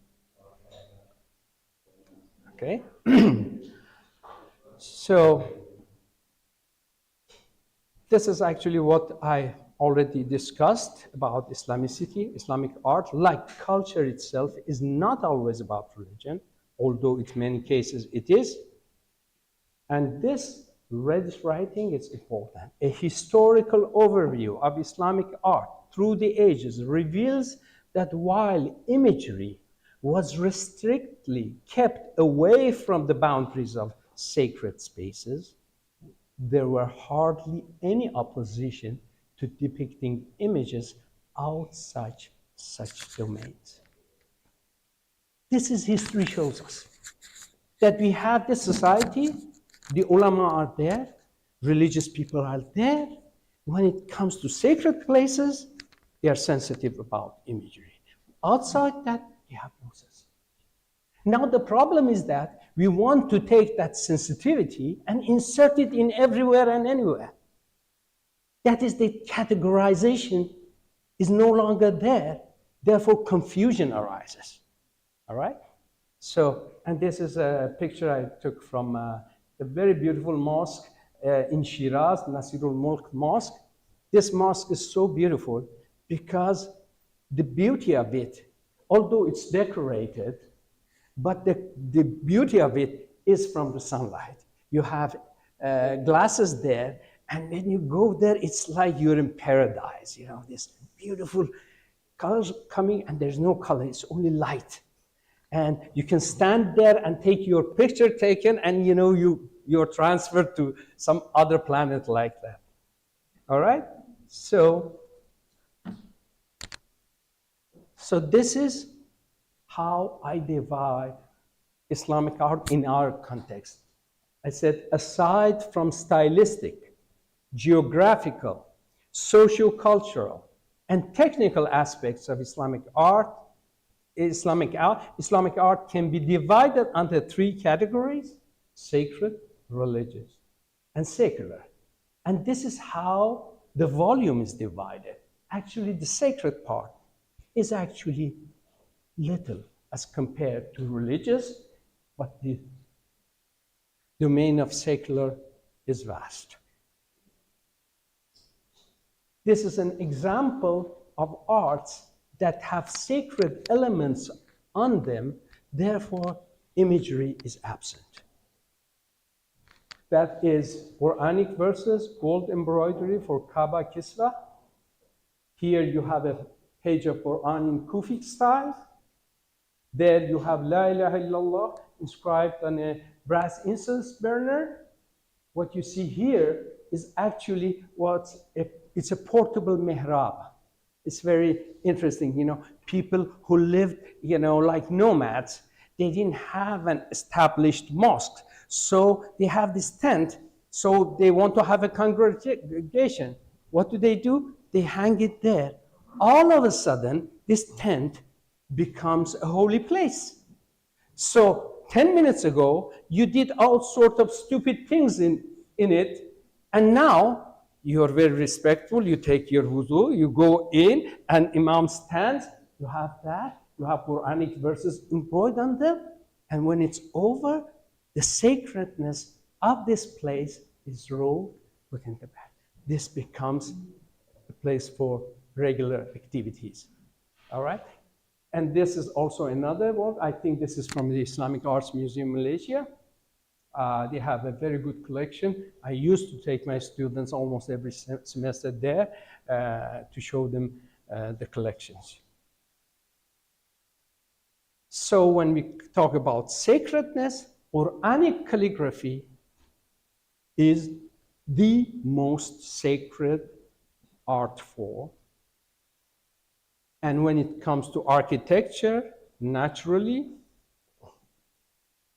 Okay? So this is actually what I already discussed about Islamicity. Islamic art, like culture itself, is not always about religion, although in many cases it is. And this red writing is important. A historical overview of Islamic art through the ages reveals that while imagery was restrictedly kept away from the boundaries of sacred spaces, there were hardly any opposition to depicting images outside such domains. This is history shows us that we have this society, the ulama are there, religious people are there. When it comes to sacred places, they are sensitive about imagery. Outside that, they have no sensitivity. Now the problem is that we want to take that sensitivity and insert it in everywhere and anywhere. That is, the categorization is no longer there, therefore confusion arises. All right? So, and this is a picture I took from a very beautiful mosque in Shiraz, Nasirul Mulk Mosque. This mosque is so beautiful because the beauty of it, although it's decorated, but the beauty of it is from the sunlight. You have glasses there, and when you go there, it's like you're in paradise. This beautiful colors coming, and there's no color, it's only light. And you can stand there and take your picture taken, and you you're transferred to some other planet like that. All right? So this is how I divide Islamic art in our context. I said, aside from stylistic, geographical, socio-cultural, and technical aspects of Islamic art can be divided into three categories: sacred, religious, and secular. And this is how the volume is divided. Actually, the sacred part is actually little as compared to religious, but the domain of secular is vast. This is an example of arts that have sacred elements on them, therefore imagery is absent. That is Quranic verses, gold embroidery for Kaaba Kisra. Here you have a page of Quran in Kufic style. There you have La ilaha illallah inscribed on a brass incense burner. What you see here is actually it's a portable mihrab. It's very interesting, you know, people who lived, you know, like nomads, they didn't have an established mosque. So they have this tent, so they want to have a congregation. What do? They hang it there. All of a sudden, this tent becomes a holy place. So 10 minutes ago, you did all sorts of stupid things in it, and now you're very respectful, you take your wudu, you go in, and Imam stands, you have that, you have Quranic verses embroidered on them, and when it's over, the sacredness of this place is rolled within the back. This becomes a place for regular activities, all right? And this is also another work. I think this is from the Islamic Arts Museum, Malaysia. They have a very good collection. I used to take my students almost every semester there to show them the collections. So when we talk about sacredness, Quranic calligraphy is the most sacred art form. And when it comes to architecture, naturally,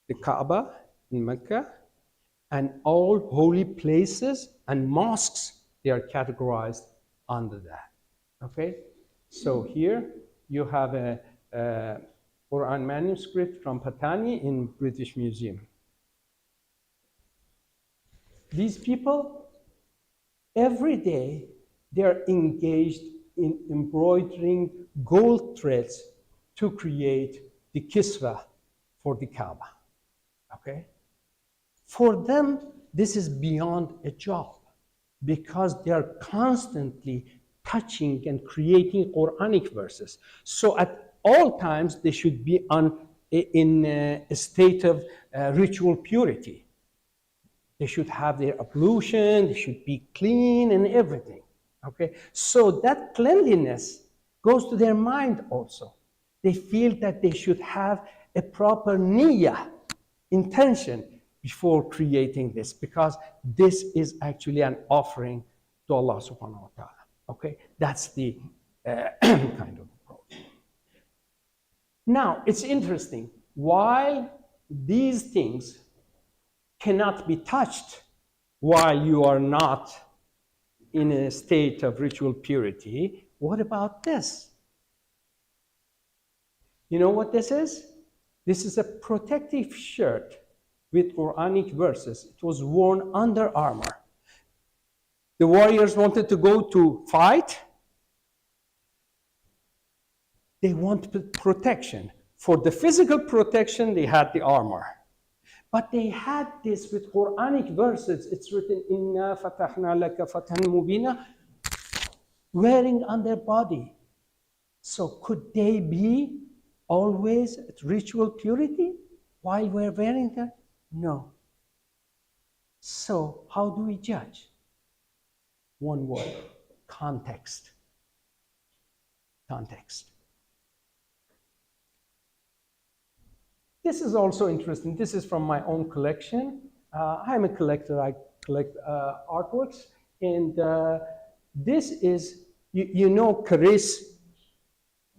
the Kaaba in Mecca and all holy places and mosques, they are categorized under that. Okay? So here you have a Quran manuscript from Patani in British Museum. These people, every day, they are engaged in embroidering gold threads to create the kisra for the Kaaba. Okay? For them, this is beyond a job because they are constantly touching and creating Quranic verses. So at all times, they should be in a state of ritual purity. They should have their ablution, they should be clean and everything. Okay? So that cleanliness goes to their mind also. They feel that they should have a proper niyyah, intention, before creating this, because this is actually an offering to Allah subhanahu wa ta'ala. Okay? That's the kind of approach. Now, it's interesting. While these things cannot be touched while you are not in a state of ritual purity, what about this? You know what this is? This is a protective shirt with Quranic verses. It was worn under armor. The warriors wanted to go to fight. They wanted protection. For the physical protection, they had the armor. But they had this with Quranic verses. It's written, Inna fatahna laka fatan mubina, wearing on their body. So could they be always at ritual purity while we're wearing them? No. So how do we judge? One word: context. Context. This is also interesting. This is from my own collection. I'm a collector. I collect artworks, and this is, you know, Charis,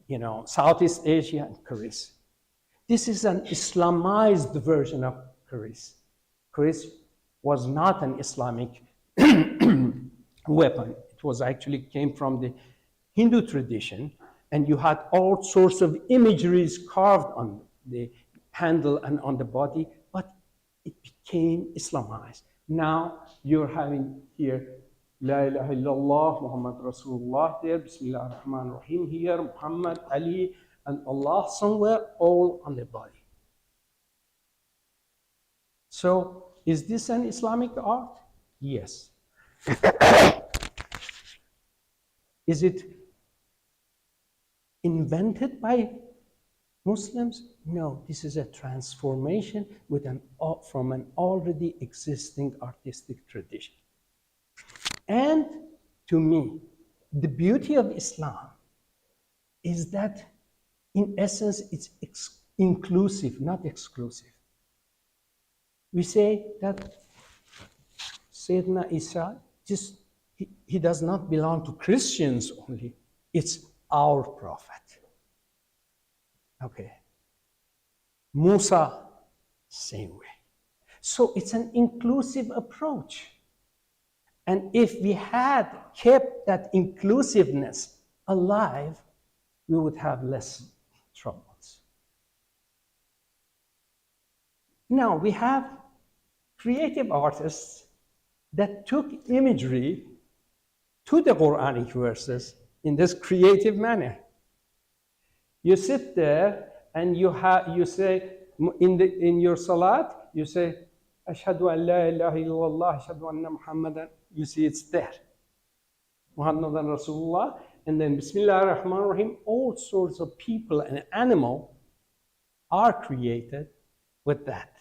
you know, Southeast Asia and Charis. This is an Islamized version of Charis. Charis was not an Islamic weapon. It was actually came from the Hindu tradition, and you had all sorts of imageries carved on the handle and on the body, but it became Islamized. Now you're having here La ilaha illallah, Muhammad Rasulullah there, Bismillah ar-Rahman ar-Rahim here, Muhammad, Ali, and Allah somewhere, all on the body. So is this an Islamic art? Yes. Is it invented by Muslims? No, this is a transformation from an already existing artistic tradition. And to me, the beauty of Islam is that, in essence, it's inclusive, not exclusive. We say that Sayyidina Isa, he does not belong to Christians only. It's our prophet. Okay. Musa, same way. So it's an inclusive approach. And if we had kept that inclusiveness alive, we would have less troubles. Now, we have creative artists that took imagery to the Quranic verses in this creative manner. You sit there and you say, in your salat, you say, Ashhadu an la ilaha illallah, Ashhadu anna Muhammadan. You see it's there. Muhammadan Rasulullah. And then Bismillah ar-Rahman ar-Rahim. All sorts of people and animal are created with that.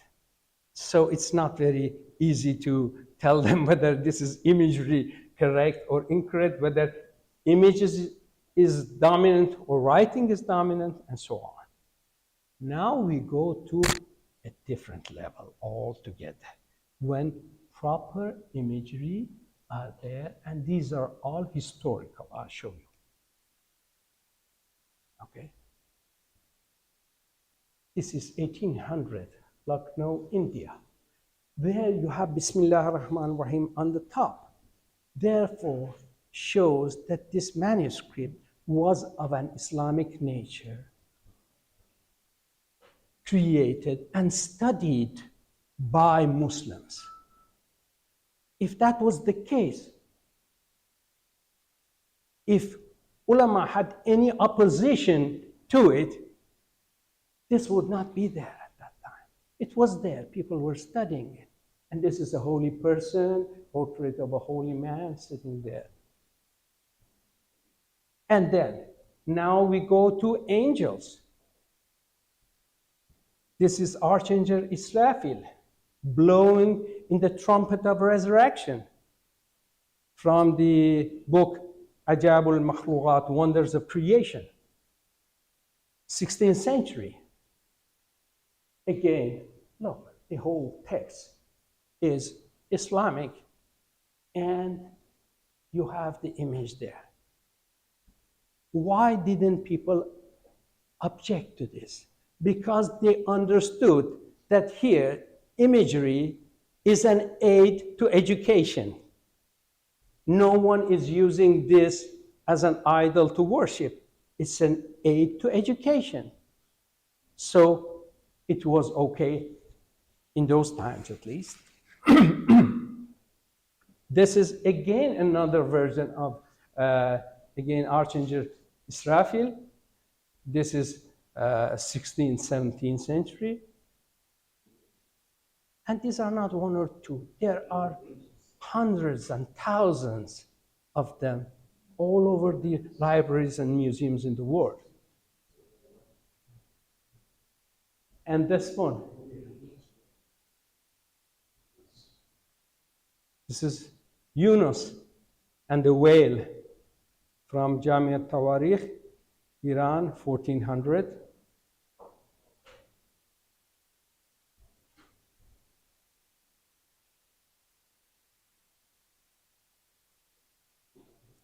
So it's not very easy to tell them whether this is imagery correct or incorrect, whether images is dominant or writing is dominant, and so on. Now we go to a different level altogether, when proper imagery are there, and these are all historical. I'll show you. Okay. This is 1800, Lucknow, India. There you have Bismillah ar-Rahman ar-Rahim on the top. Therefore, shows that this manuscript was of an Islamic nature, created and studied by Muslims. If that was the case, if ulama had any opposition to it, this would not be there at that time. It was there, people were studying it. And this is a holy person, portrait of a holy man sitting there. And then, now we go to angels. This is Archinger Israfil blowing in the trumpet of resurrection from the book Ajabul Makhluqat, Wonders of Creation, 16th century. Again, look, the whole text is Islamic, and you have the image there. Why didn't people object to this? Because they understood that here, imagery is an aid to education. No one is using this as an idol to worship. It's an aid to education. So it was okay in those times, at least. This is again another version of, again, Archinger Israfil. This is 16th, 17th century. And these are not one or two. There are hundreds and thousands of them all over the libraries and museums in the world. And this one. This is Eunos and the whale from Jamia Tawarikh, Iran, 1400.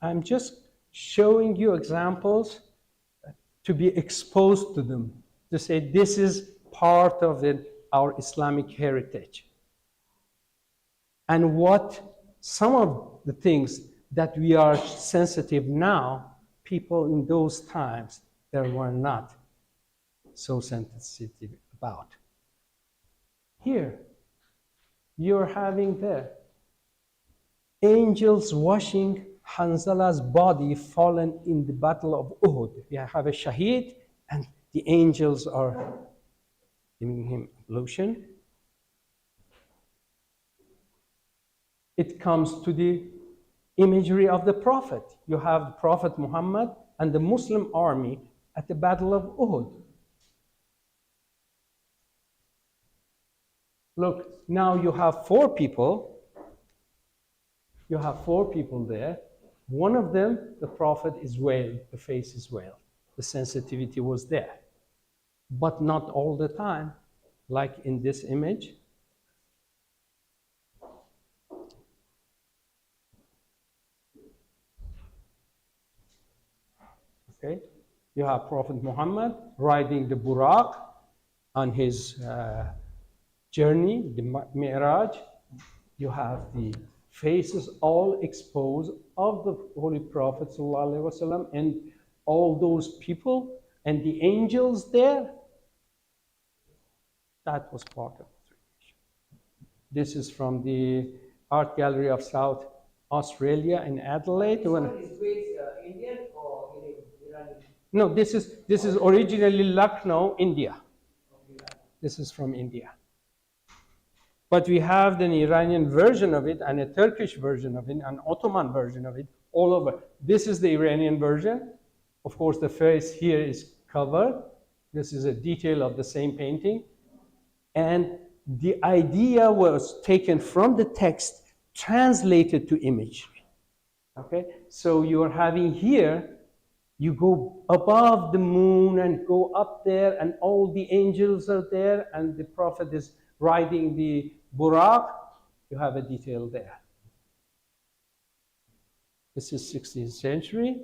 I'm just showing you examples to be exposed to them, to say this is part of our Islamic heritage. And what some of the things that we are sensitive now, people in those times, they were not so sensitive about. Here, you're having the angels washing Hanzala's body fallen in the Battle of Uhud. We have a Shaheed, and the angels are giving him ablution. It comes to the imagery of the Prophet. You have the Prophet Muhammad and the Muslim army at the Battle of Uhud. Look, now you have four people. You have four people there. One of them, the Prophet, is veiled, the face is veiled. The sensitivity was there, but not all the time, like in this image. Okay, you have Prophet Muhammad riding the Buraq on his journey, the Mi'raj. You have the faces all exposed of the Holy Prophet ﷺ and all those people and the angels there. That was part of the tradition. This is from the Art Gallery of South Australia in Adelaide. This one is based Indian or Iranian? No, this is originally Lucknow, India. This is from India. But we have an Iranian version of it and a Turkish version of it, an Ottoman version of it, all over. This is the Iranian version. Of course, the face here is covered. This is a detail of the same painting. And the idea was taken from the text, translated to imagery. Okay? So you are having here, you go above the moon and go up there, and all the angels are there, and the Prophet is riding the Buraq. You have a detail there. This is 16th century.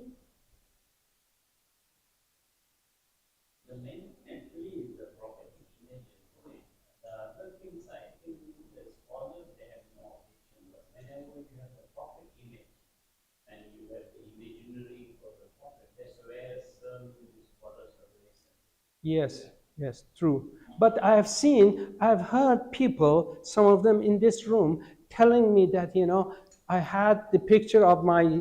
The main actually is the prophetic image. The other things I think the scholars they have no objection, but whenever you have the prophet image and you have the imaginary for the prophet, that's where some scholars are very sensitive. Yes, yes, true. But I've heard people, some of them in this room, telling me that, I had the picture of my,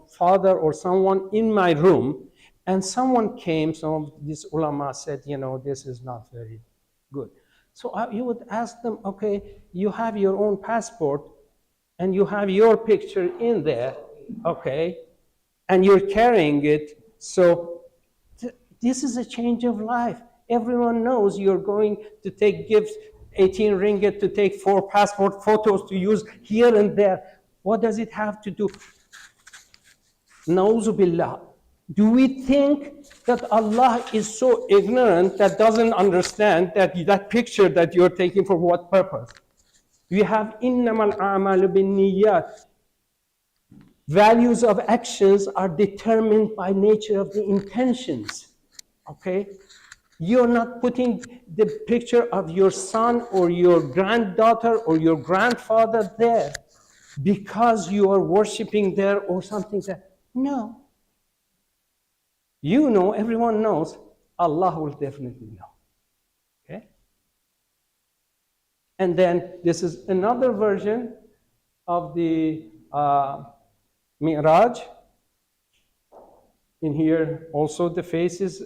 father or someone in my room, and someone came, some of these ulama said, this is not very good. So you would ask them, okay, you have your own passport, and you have your picture in there, okay, and you're carrying it, so this is a change of life. Everyone knows you're going to give 18 ringgit to take 4 passport photos to use here and there. What does it have to do? Nauzu billah. Do we think that Allah is so ignorant that doesn't understand that picture that you're taking for what purpose? We have innamal a'malu bin niyyat. Values of actions are determined by nature of the intentions. Okay? You're not putting the picture of your son or your granddaughter or your grandfather there because you are worshiping there or something there. No. Everyone knows, Allah will definitely know. Okay? And then this is another version of the Mi'raj. In here also the face is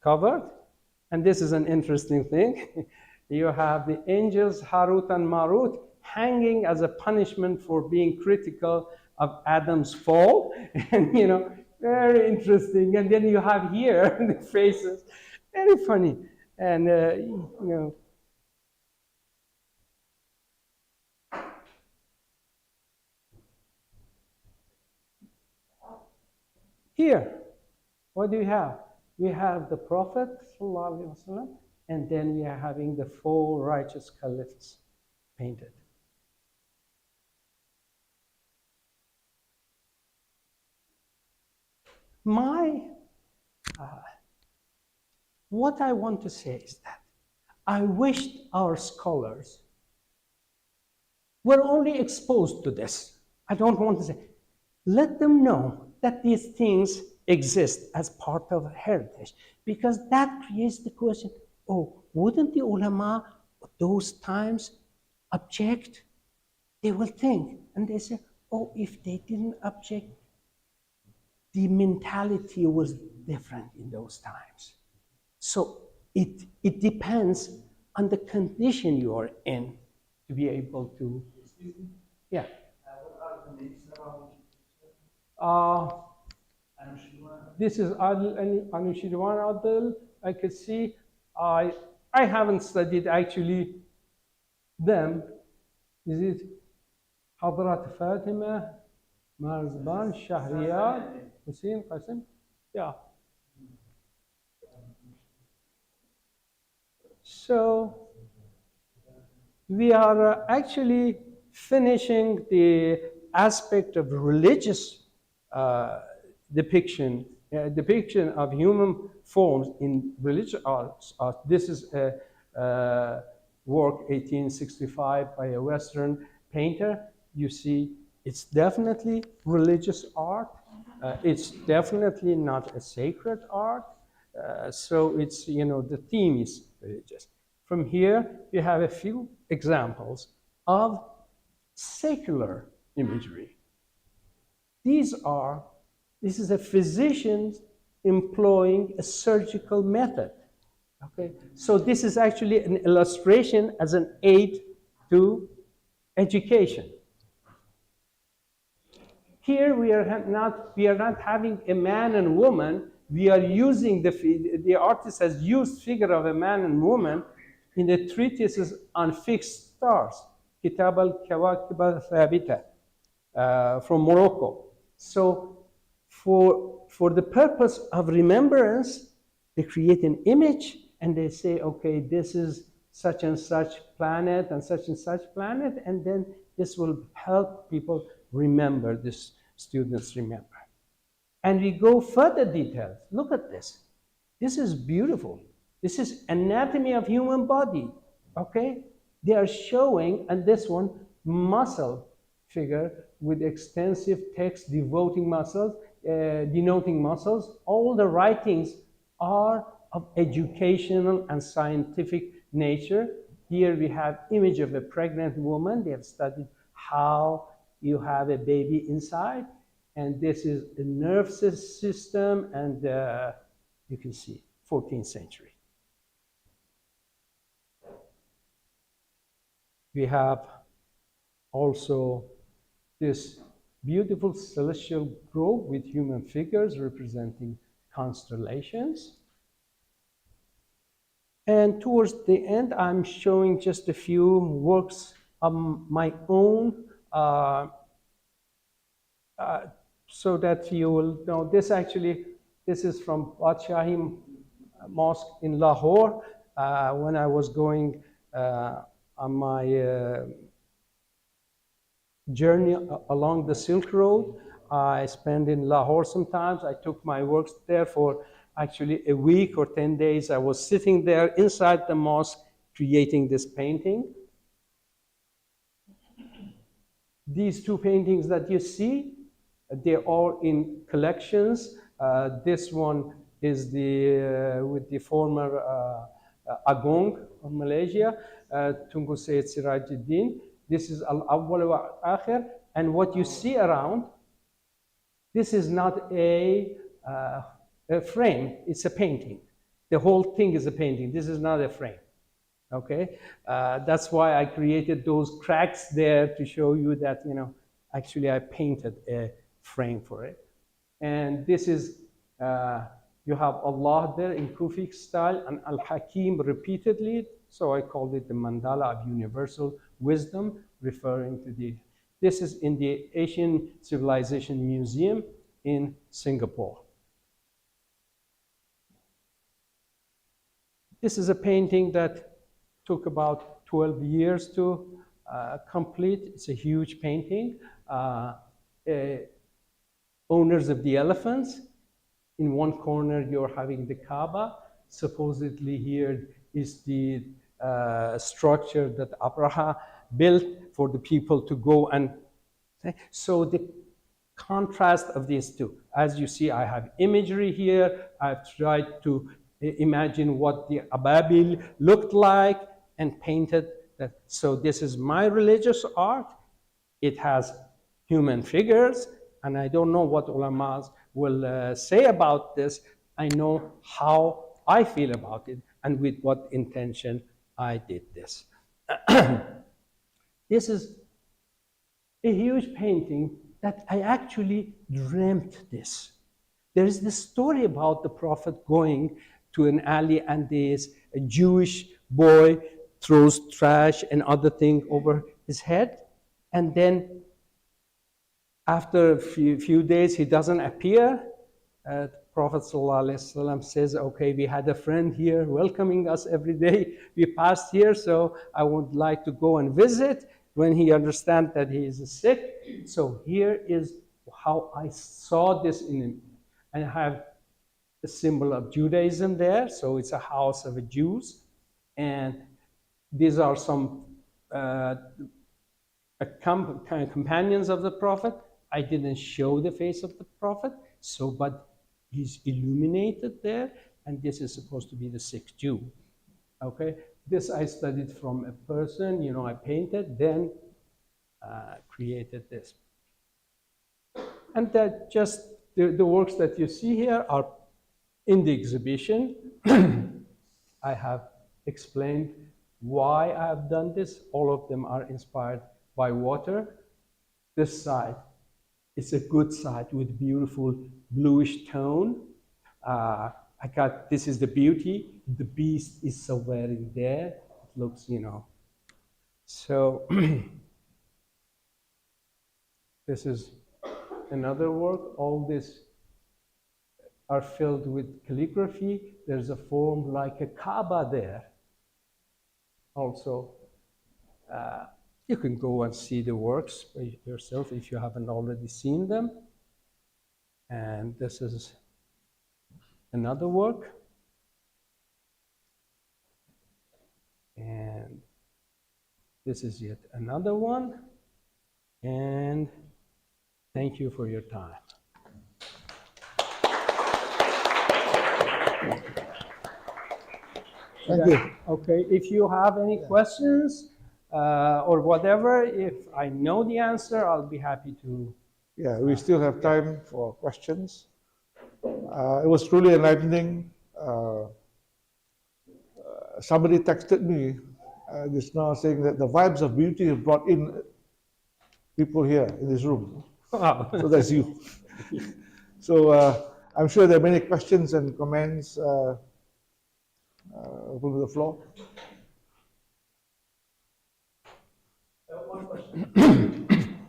covered. And this is an interesting thing. You have the angels Harut and Marut hanging as a punishment for being critical of Adam's fall. And very interesting. And then you have here the faces, very funny. And here, what do we have? We have the Prophet ﷺ, and then we are having the 4 righteous caliphs painted. What I want to say is that I wished our scholars were only exposed to this. I don't want to say, let them know that these things exist as part of heritage, because that creates the question, oh, wouldn't the ulama of those times object? They will think, and they say, oh, if they didn't object, the mentality was different in those times. So it depends on the condition you are in to be able to, yeah. What are the names around? This is Anushirwan Adil. I could see, I haven't studied actually them. Is it Hadrat Fatima, Marzban, Shahriyar, Hussein, Qasim? Yeah. So we are actually finishing the aspect of religious depiction of human forms in religious arts. This is a work 1865 by a Western painter. You see, it's definitely religious art. It's definitely not a sacred art. So it's, the theme is religious. From here, you have a few examples of secular imagery. This is a physician employing a surgical method. Okay, so this is actually an illustration as an aid to education. Here we are not having a man and woman. We are using the artist has used figure of a man and woman in the treatises on fixed stars, Kitab al-Kawakib al-Thabita, from Morocco. So for the purpose of remembrance, they create an image and they say, okay, this is such and such planet and such planet, and then this will help people remember, this students remember. And we go further details. Look at this. This is beautiful. This is anatomy of human body, okay? They are showing, and this one, muscle figure with extensive text denoting muscles. All the writings are of educational and scientific nature. Here we have image of a pregnant woman. They have studied how you have a baby inside. And this is the nerve system, and you can see 14th century. We have also this beautiful celestial grove with human figures representing constellations. And towards the end, I'm showing just a few works of my own, so that you will know. This is from Badshahi Mosque in Lahore. When I was going on my journey along the Silk Road, I spent in Lahore sometimes. I took my works there for actually a week or 10 days. I was sitting there inside the mosque creating this painting. These two paintings that you see, they're all in collections. This one is with the former Agong of Malaysia, Tunku Sayyid Sirajuddin. This is Al-Awwal wa Akhir. And what you see around, this is not a frame, it's a painting. The whole thing is a painting. This is not a frame. Okay, that's why I created those cracks there to show you that, actually I painted a frame for it. And this is, you have Allah there in Kufic style and Al-Hakim repeatedly. So I called it the mandala of universal wisdom, referring to this is in the Asian Civilization Museum in Singapore. This is a painting that took about 12 years to complete. It's a huge painting. Owners of the elephants. In one corner, you're having the Kaaba. Supposedly here is the structure that Abraha built for the people to go and. So the contrast of these two. As you see, I have imagery here. I've tried to imagine what the Ababil looked like and painted that. So this is my religious art. It has human figures, and I don't know what ulamas will say about this. I know how I feel about it and with what intention I did this. This is a huge painting that I actually dreamt this. There is this story about the Prophet going to an alley and this a Jewish boy throws trash and other thing over his head, and then after a few days he doesn't appear. Prophet ﷺ says, okay, we had a friend here welcoming us every day. We passed here, so I would like to go and visit. When he understands that he is sick. So here is how I saw this in him. And I have the symbol of Judaism there. So it's a house of the Jews. And these are some companions of the Prophet. I didn't show the face of the Prophet, but he's illuminated there, and this is supposed to be the sixth Jew. Okay, this I studied from a person, I painted, then created this. And that just the works that you see here are in the exhibition. I have explained why I have done this. All of them are inspired by water. This side is a good side with beautiful bluish tone. This is the beauty. The beast is somewhere in there. It looks, So this is another work. All these are filled with calligraphy. There's a form like a Kaaba there. Also, you can go and see the works by yourself if you haven't already seen them. And this is another work. And this is yet another one. And thank you for your time. Thank you. Okay, if you have any questions or whatever, if I know the answer, I'll be happy to. Yeah, we still have time for questions. It was truly enlightening. Somebody texted me just now saying that the vibes of beauty have brought in people here in this room. Wow. So that's you. So I'm sure there are many questions and comments. Open to the floor. One question.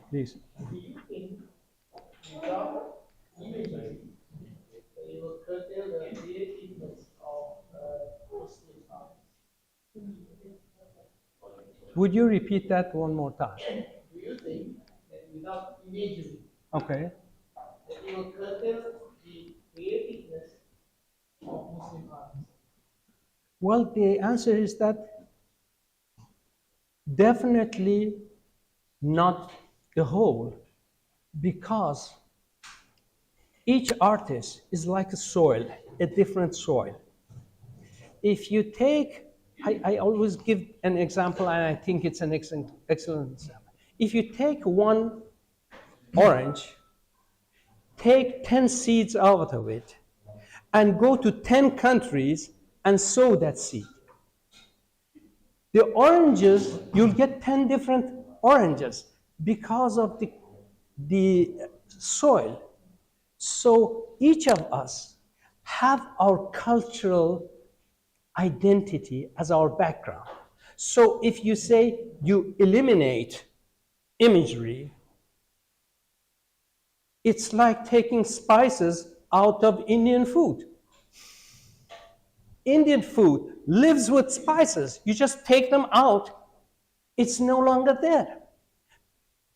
Please. Do you think without imagery, it will curtail the creativeness of Muslim art? Would you repeat that one more time? Do you think that without imagery, Okay. that it will curtail the creativeness of Muslim art? Well, the answer is that definitely not the whole, because each artist is like a soil, a different soil. If you take, I always give an example, and I think it's an excellent example. If you take one orange, take 10 seeds out of it, and go to 10 countries and sow that seed. The oranges, you'll get 10 different oranges because of the soil. So each of us have our cultural identity as our background. So if you say you eliminate imagery, it's like taking spices out of Indian food. Indian food lives with spices. You just take them out, it's no longer there.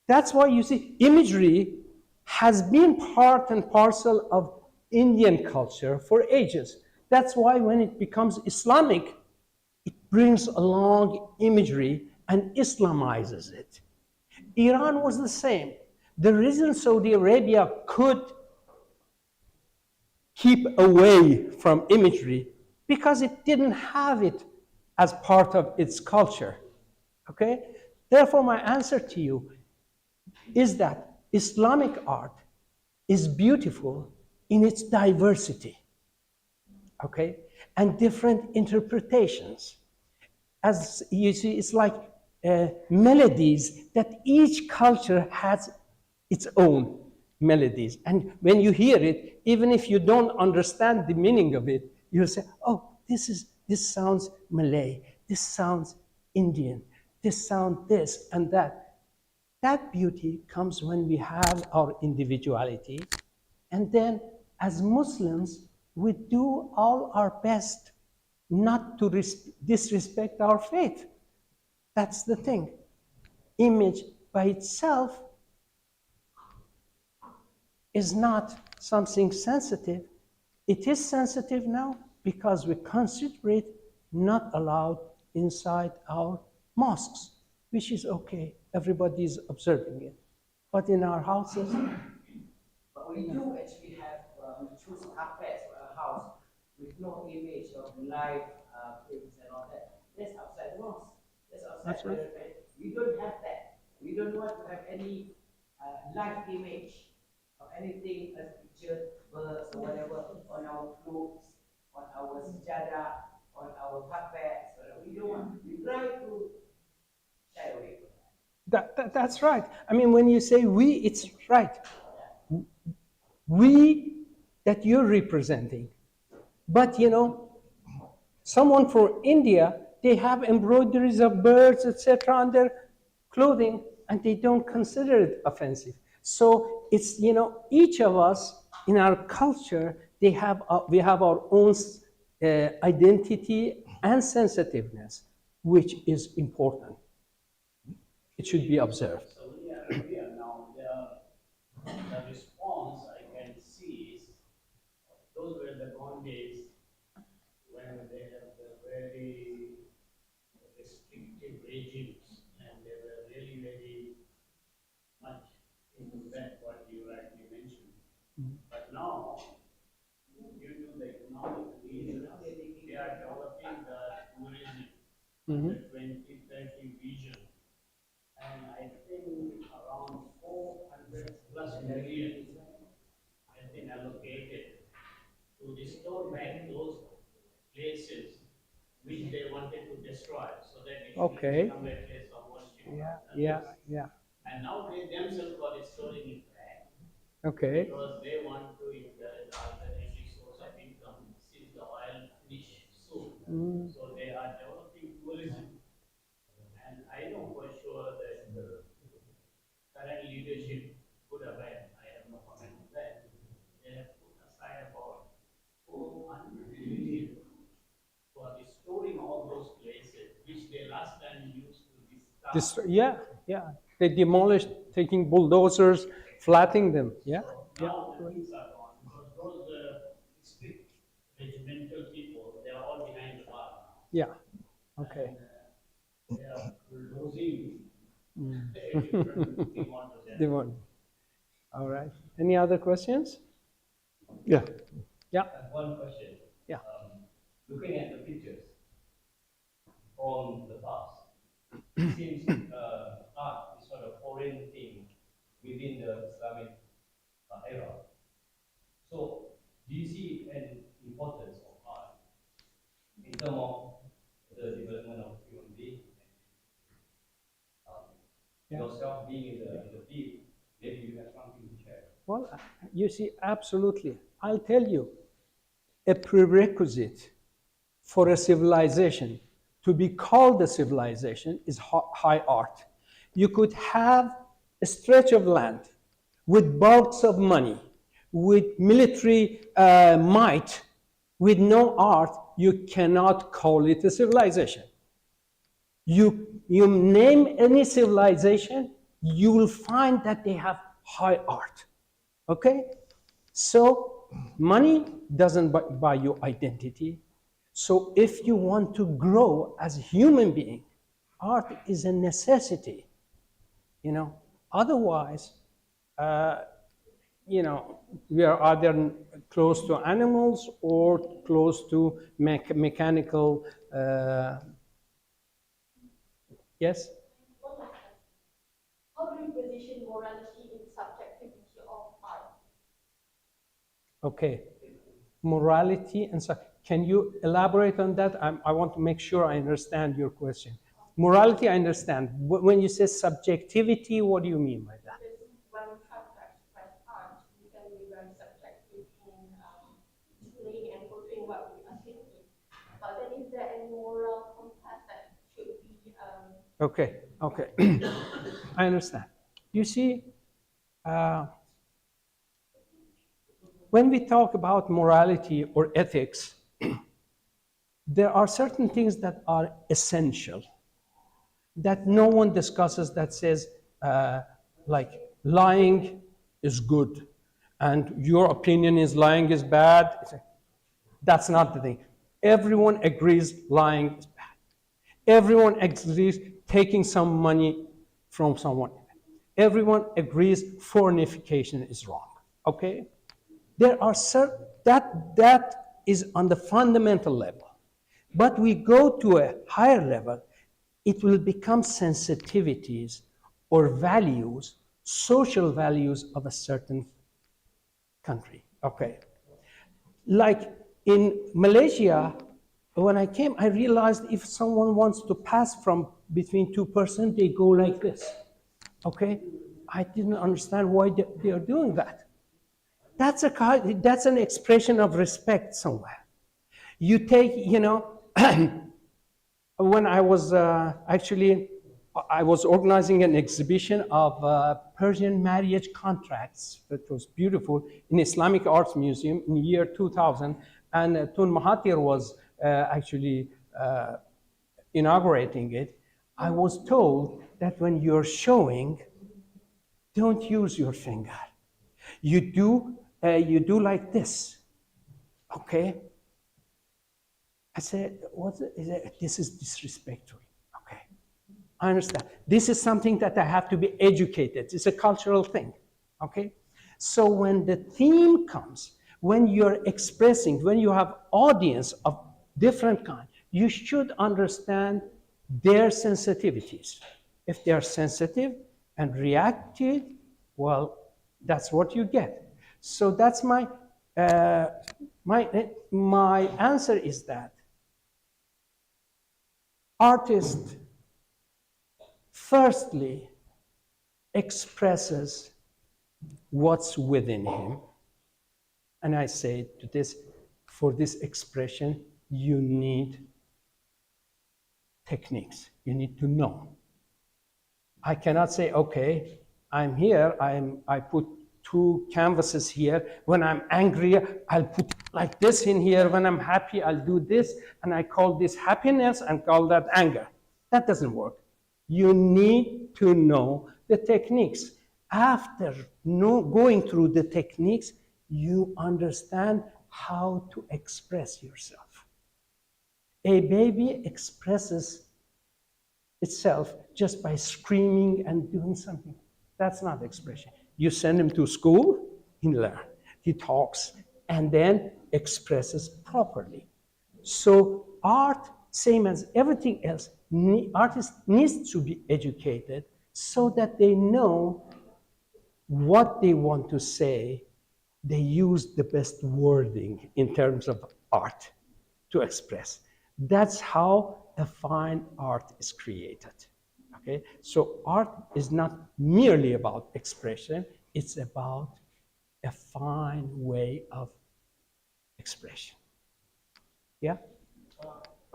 That's why you see imagery has been part and parcel of Indian culture for ages. That's why when it becomes Islamic, it brings along imagery and Islamizes it. Iran was the same. The reason Saudi Arabia could keep away from imagery because it didn't have it as part of its culture. Okay? Therefore, my answer to you is that Islamic art is beautiful in its diversity, okay, and different interpretations. As you see, it's like melodies that each culture has its own melodies. And when you hear it, even if you don't understand the meaning of it, you'll say, oh, this sounds Malay, this sounds Indian, this sounds this and that. That beauty comes when we have our individuality. And then as Muslims, we do all our best not to disrespect our faith. That's the thing. Image by itself is not something sensitive. It is sensitive now because we consider it not allowed inside our mosques, which is okay. Everybody is observing it. But in our houses, But we do actually have, we choose carpets for our house with no image of live things and all that. That's outside the mosque. That's outside. That's right. We don't have that. We don't want to have any live image of anything, as picture, birds or whatever, on our clothes, on our sajada, on our carpets. We don't want. We try to shy away from that. That's right. I mean, when you say we, it's right. We that you're representing. But you know, someone from India, they have embroideries of birds, etc., on their clothing, and they don't consider it offensive. So it's, you know, each of us in our culture, we have our own identity and sensitiveness, which is important. It should be observed. Saudi Arabia now, the response I can see is those were the gone days when they have the very restrictive regimes and they were really very much into that what you rightly mentioned. But now, due to the economic reasons, they are developing the tourism, the 2030 vision. And I think around 400 plus million has been allocated to restore back those places which they wanted to destroy, so that it Okay. become a place of worship. Yeah. And now they themselves are restoring it back Okay. because they want to encourage alternative source of income since the oil finish soon. So they are developing tourism. And I know for sure that the current leadership, good or bad, I have no comment on that. They have put aside about 400 million for restoring all those places which they last time used to discard. Yeah. They demolished, taking bulldozers, flattening them. Yeah. So now the things are gone because those strict regimental people, they are all behind the bar now. Yeah. Okay. They are losing a different thing onto They them. won't. All right. Any other questions? Yeah. Yeah. I have one question. Yeah. Looking at the pictures from the past, it seems art is sort of foreign thing within the Islamic era. So, do you see an importance of art in terms of the development of human beings? Yourself being in the field, maybe you have something to share. Well, you see, absolutely. I'll tell you, a prerequisite for a civilization to be called a civilization is high art. You could have a stretch of land with bulks of money, with military might, with no art, you cannot call it a civilization. You name any civilization, you will find that they have high art. Okay? So Money doesn't buy you identity. So if you want to grow as a human being, art is a necessity, you know. Otherwise, you know, we are either close to animals or close to mechanical, yes? How do you position morality in subjectivity of art? Okay, morality and so. Can you elaborate on that? I want to make sure I understand your question. Morality, I understand. When you say subjectivity, what do you mean by that? Because when we try to express art, we can be very subjective in displaying and portraying what we are thinking. But then is there any moral compass that should be Okay, okay. I understand. You see, when we talk about morality or ethics, there are certain things that are essential that no one discusses, that says, like, lying is good and your opinion is lying is bad. That's not the thing. Everyone agrees lying is bad. Everyone agrees taking some money from someone. Everyone agrees fornication is wrong. Okay? There are certain that is on the fundamental level. But we go to a higher level, it will become sensitivities or values, social values of a certain country. Okay. Like in Malaysia, when I came, I realized if someone wants to pass from between two persons, they go like this. Okay? I didn't understand why they are doing that. That's an expression of respect somewhere. You take, you know, when I was I was organizing an exhibition of Persian marriage contracts that was beautiful in Islamic Art Museum in the year 2000, and Tun Mahathir was inaugurating it. I was told that when you're showing, don't use your finger. You do like this, okay? I said, this is disrespectful. Okay, I understand. This is something that I have to be educated. It's a cultural thing, okay? So when the theme comes, when you're expressing, when you have audience of different kind, you should understand their sensitivities. If they're sensitive and react to it, well, that's what you get. So that's my answer is that artist firstly expresses what's within him. And I say to this, for this expression, you need techniques. You need to know. I cannot say, okay, I'm here, I put two canvases here. When I'm angry, I'll put like this in here. When I'm happy, I'll do this. And I call this happiness and call that anger. That doesn't work. You need to know the techniques. After going through the techniques, you understand how to express yourself. A baby expresses itself just by screaming and doing something. That's not expression. You send him to school, he learns, he talks, and then expresses properly. So art, same as everything else, artists needs to be educated so that they know what they want to say. They use the best wording in terms of art to express. That's how a fine art is created. Okay? So art is not merely about expression, it's about a fine way of expression. Yeah?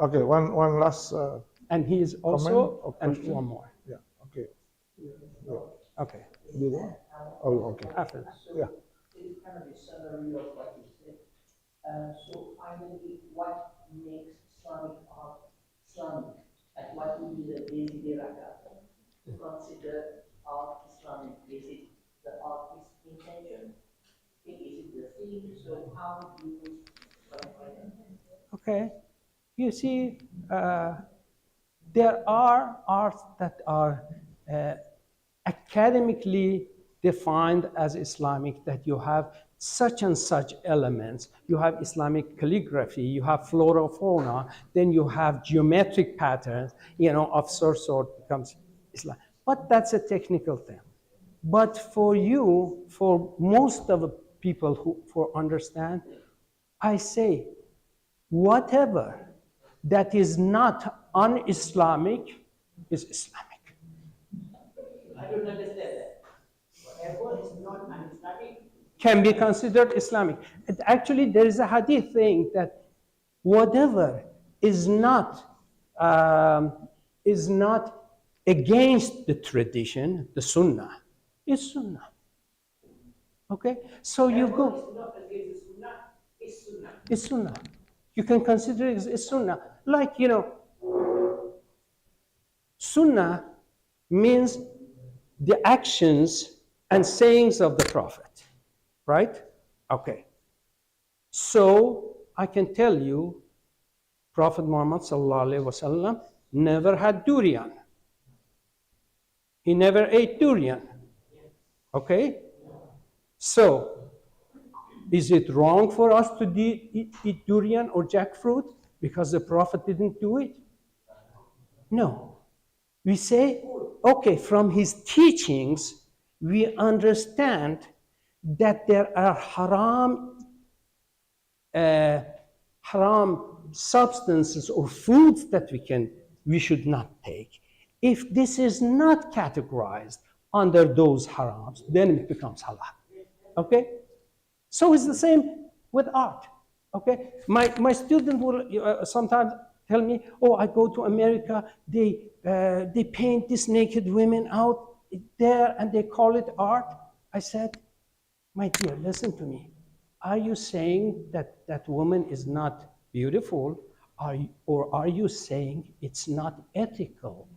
Okay, one last And he is comment also, or and question? one more. Yeah, okay. Yeah. Okay. Do you want? Oh, okay. After that. Yeah. It is kind of a summary of what you said. So finally, what makes Islamic art Islamic? And what would be the desiderata to consider art Islamic? Is it the artist's intention? Is it the thing. So how do you qualify that? Okay, you see, there are arts that are academically defined as Islamic, that you have such and such elements. You have Islamic calligraphy, you have flora, fauna, then you have geometric patterns, of sort becomes Islam. But that's a technical thing. But for you, for most of the people who understand, I say, whatever that is not un-Islamic is Islamic. I don't understand that. Whatever is not un-Islamic Can be considered Islamic. And actually, there is a hadith saying that whatever is not against the tradition, the Sunnah, is Sunnah. Okay, so you go. It's not against the Sunnah, it's Sunnah. It's Sunnah. You can consider it as Sunnah. Like, Sunnah means the actions and sayings of the Prophet, right? Okay. So I can tell you, Prophet Muhammad ﷺ never had durian. He never ate durian. Okay? So, is it wrong for us to eat durian or jackfruit because the Prophet didn't do it? No. We say, okay, from his teachings, we understand that there are haram substances or foods that we should not take. If this is not categorized under those harams, then it becomes halal. Okay? So it's the same with art. Okay? My student will sometimes tell me, oh, I go to America, they paint these naked women out there and they call it art. I said, my dear, listen to me. Are you saying that that woman is not beautiful, or are you saying it's not ethical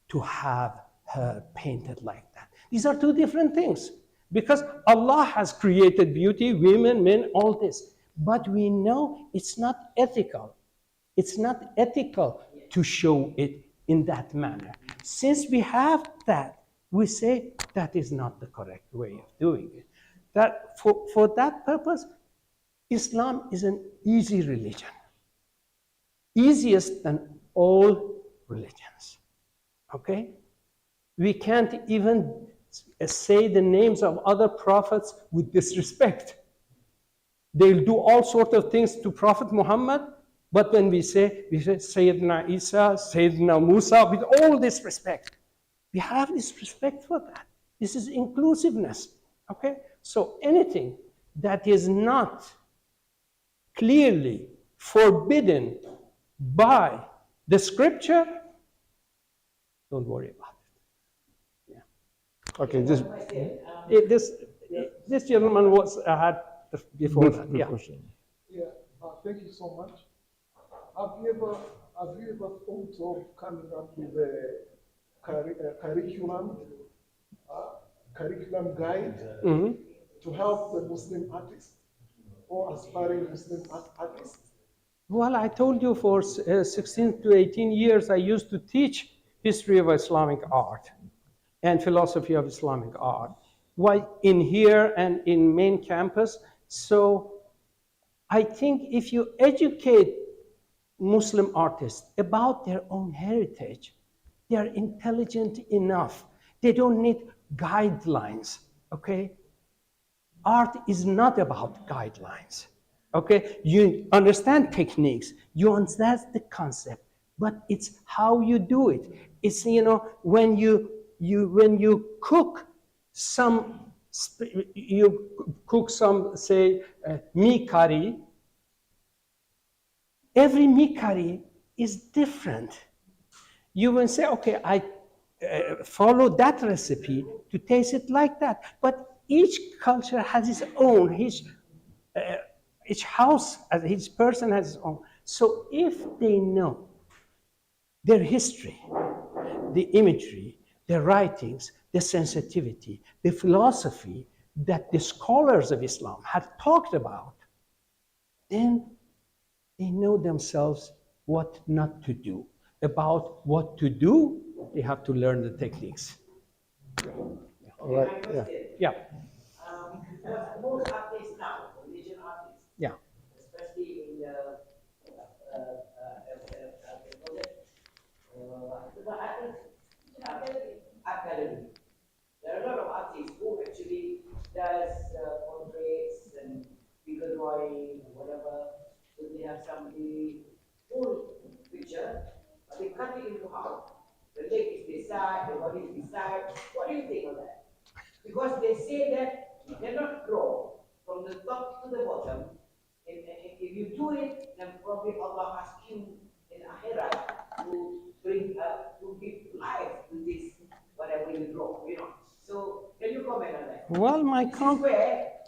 to have her painted like that? These are two different things, because Allah has created beauty, women, men, all this. But we know it's not ethical. It's not ethical to show it in that manner. Since we have that, we say that is not the correct way of doing it. That for that purpose, Islam is an easy religion. Easiest than all religions. Okay? We can't even say the names of other prophets with disrespect. They'll do all sorts of things to Prophet Muhammad, but when we say Sayyidina Isa, Sayyidina Musa, with all this respect. We have this respect for that. This is inclusiveness. Okay? So anything that is not clearly forbidden by the scripture, don't worry about it. Yeah. Okay, This gentleman had before that. Yeah. question. Yeah, thank you so much. Have you ever thought of coming up with a curriculum guide to help the Muslim artists or aspiring Muslim artists? Well, I told you for 16 to 18 years I used to teach history of Islamic art and philosophy of Islamic art. Why in here and in main campus? So I think if you educate Muslim artists about their own heritage, they are intelligent enough. They don't need guidelines, okay? Art is not about guidelines, okay? You understand techniques, you understand the concept, but it's how you do it. It's, when you cook some, say, meat curry, every meat curry is different. You will say, okay, I follow that recipe to taste it like that. But each culture has its own, each house, each person has its own. So if they know their history, the imagery, the writings, the sensitivity, the philosophy, that the scholars of Islam had talked about, then they know themselves what not to do. About what to do, they have to learn the techniques. All right. Yeah. Yeah, Because most artists now, religion artists, yeah. especially in the they call it, art gallery. There are a lot of artists who actually does portraits and figure drawing, whatever. So they have somebody full picture, but they cut it into half. The leg is this side, the body is this side. What do you think of that? Because they say that you cannot draw from the top to the bottom. And if you do it, then probably Allah asks you in Akhirat to bring to give life to this whatever you draw, you know. So can you comment on that? Well,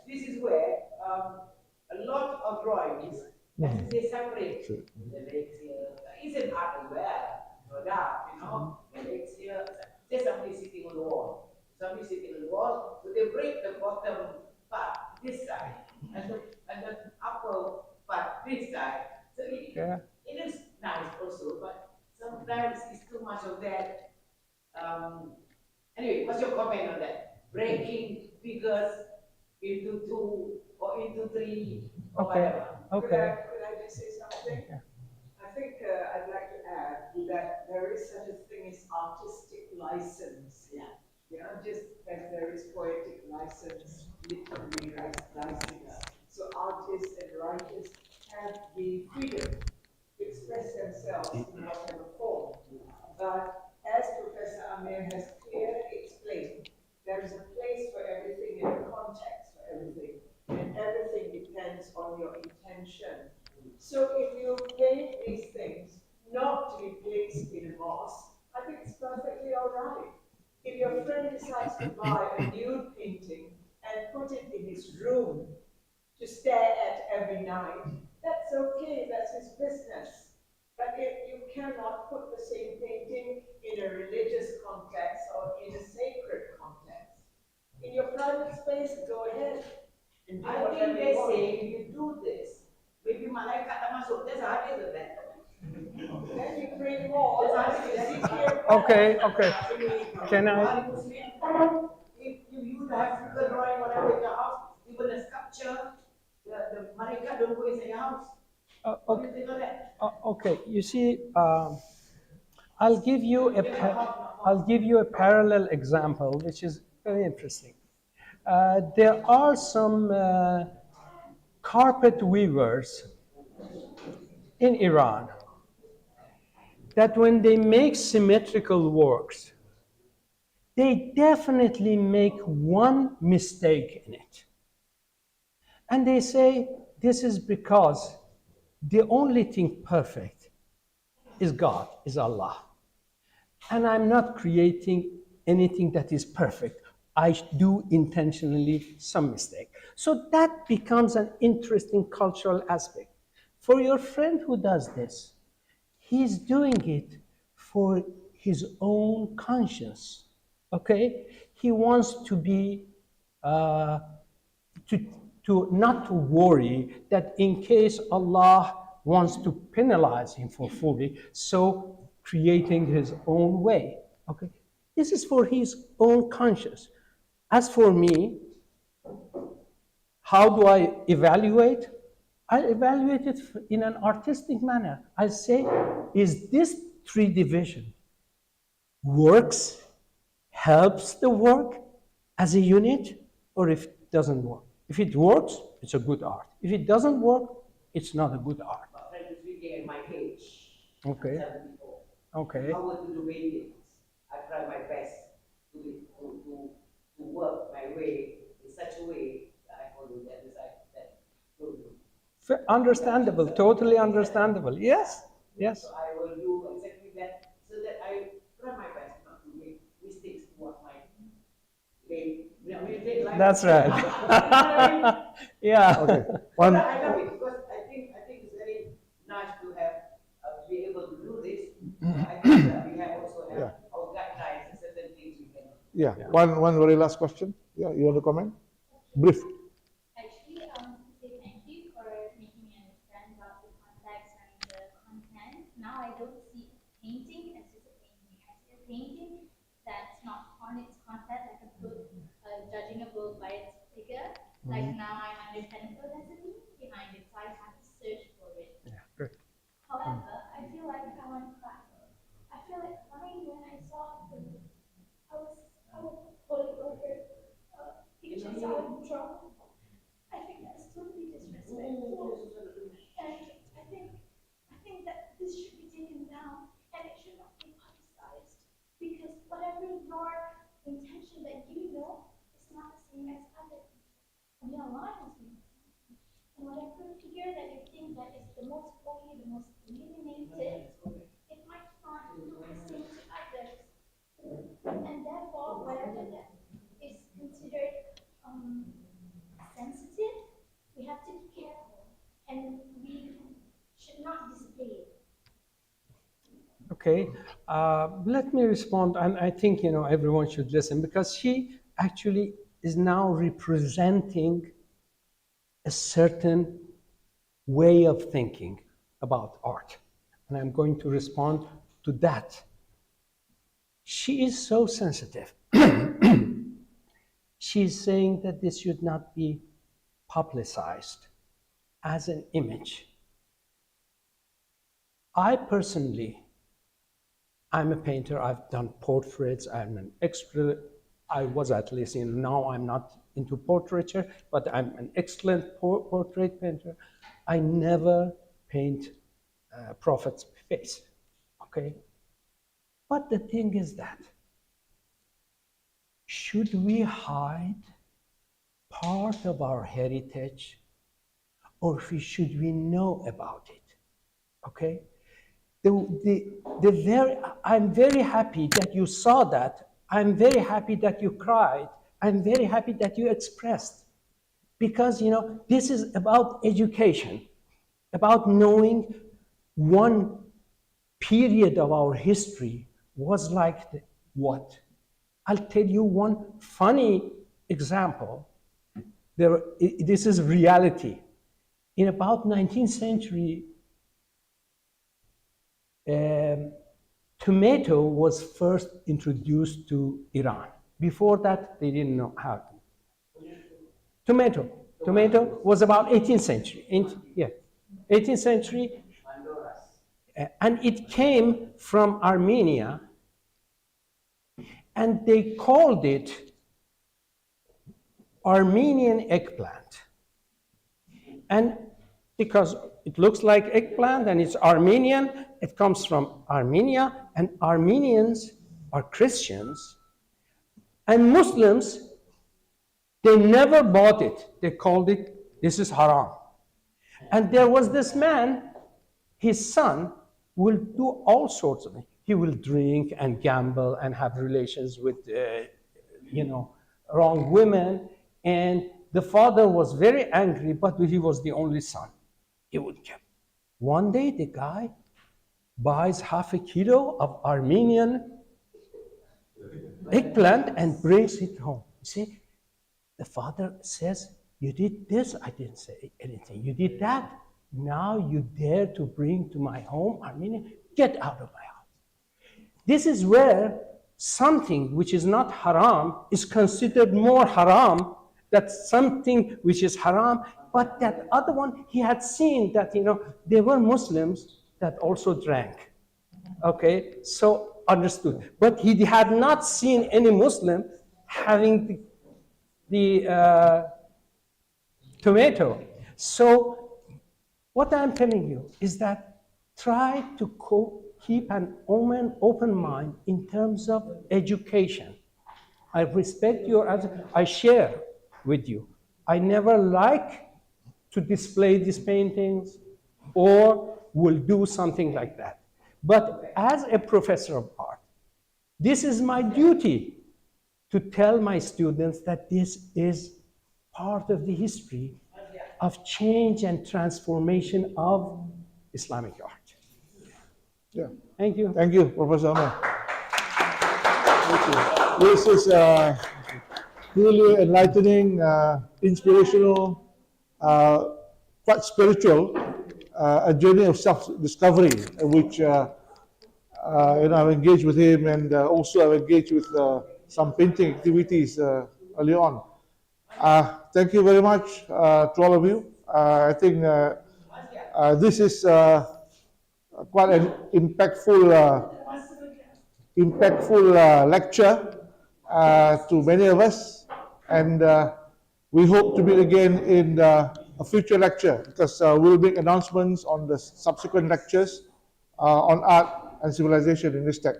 This is where a lot of drawings, as they separate the legs here. It's an art as well, no doubt, you know. The legs here, there's somebody sitting on the wall. Somebody sitting on the wall, so they break the bottom part this side and the upper part this side. So it is nice also, but sometimes it's too much of that. Anyway, what's your comment on that? Breaking figures into two or into three or whatever. Okay. Could I just say something? Yeah. I think I'd like to add that there is such a thing as artistic license. Yeah. You know, just as there is poetic license, literary license. So artists and writers have the freedom to express themselves in whatever form. But as Professor Amir has clearly explained, there is a place for everything and a context for everything. And everything depends on your intention. So if you paint these things not to be placed in a mosque, I think it's perfectly all right. If your friend decides to buy a nude painting and put it in his room to stare at every night, that's okay, that's his business. But if you cannot put the same painting in a religious context or in a sacred context, in your private space, go ahead. And do I think they say if you do this, maybe malaikat tak masuk. There's a hadith of that. Then you bring more. Okay. Can I? If you have figure drawing whatever in your house, even a sculpture, the malaikat don't go inside your house. What do you think of that? Okay. You see, I'll give you a parallel example, which is very interesting. There are some carpet weavers in Iran that when they make symmetrical works, they definitely make one mistake in it. And they say this is because the only thing perfect is God, is Allah. And I'm not creating anything that is perfect. I do intentionally some mistake. So that becomes an interesting cultural aspect. For your friend who does this, he's doing it for his own conscience, okay? He wants to be, to not to worry that in case Allah wants to penalize him for fully, so creating his own way, okay? This is for his own conscience. As for me, how do I evaluate? I evaluate it in an artistic manner. I say, is this three division works, helps the work as a unit, or if it doesn't work? If it works, it's a good art. If it doesn't work, it's not a good art. Frankly speaking, at my age, Okay. 74, Okay. if I were to do paintings, I try my best to work my way in such a way that I follow that Understandable, totally understandable. Yes, yes. So I will do exactly that, so that I try my best not to make mistakes towards my late life. That's right. Yeah. Okay. I love it because I think it's very nice to have be able to do this. I think that we have also have our guidelines and certain things we can. Yeah. One very last question. Yeah, you want to comment? brief. Actually, I want to say thank you for making me understand about the context and the content. Now I don't see a painting as just a painting. I see a painting that's not on its content, like a book, judging a book by its figure. Like now I'm understanding, oh, there's a meaning behind it, so I have to search for it. Yeah, great. However, I feel like I want to cry. I feel like crying when I saw the, I was pulling over pictures I would draw. I think that's totally disrespectful. And I think that this should be taken down and it should not be publicized. Because whatever your intention that you know is not the same as other people. And your line is being and whatever figure that you think that is the most holy, the most illuminated, it might not look the same to others. And therefore, whatever that is considered sensitive, we have to be careful and we should not display it. Okay, let me respond, and I think everyone should listen because she actually is now representing a certain way of thinking about art, and I'm going to respond to that. She is so sensitive. She's saying that this should not be publicized as an image. I personally, I'm a painter, I've done portraits, I'm an extra, I was at least, now I'm not into portraiture, but I'm an excellent portrait painter. I never paint Prophet's face, okay? But the thing is that, should we hide part of our heritage, or should we know about it, okay? I'm very happy that you saw that. I'm very happy that you cried. I'm very happy that you expressed. Because, this is about education, about knowing one period of our history was like what. I'll tell you one funny example. This is reality. In about 19th century, tomato was first introduced to Iran. Before that, they didn't know how to. Tomato was about 18th century. 18th century. And it came from Armenia, and they called it Armenian eggplant. And because it looks like eggplant and it's Armenian, it comes from Armenia, and Armenians are Christians, and Muslims, they never bought it. They called it, this is haram. And there was this man, his son will do all sorts of things. He will drink and gamble and have relations with, wrong women. And the father was very angry, but he was the only son. He would keep. One day, the guy buys half a kilo of Armenian eggplant and brings it home. You see, the father says, you did this, I didn't say anything. You did that, now you dare to bring to my home Armenian, get out of my house. This is where something which is not haram is considered more haram than something which is haram. But that other one, he had seen that, there were Muslims that also drank. Okay, so understood. But he had not seen any Muslim having the tomato. So what I'm telling you is that try to keep an open mind in terms of education. I respect your answer. I share with you. I never like to display these paintings or will do something like that. But as a professor of art, this is my duty to tell my students that this is part of the history of change and transformation of Islamic art. Yeah. Thank you. Thank you, Professor Amir. Thank you. This is really enlightening, inspirational, quite spiritual, a journey of self-discovery, which I've engaged with him, and also I've engaged with some painting activities early on. Thank you very much to all of you. I think this is quite an impactful lecture to many of us, and we hope to meet again in a future lecture, because we'll make announcements on the subsequent lectures on art and civilization in Istac.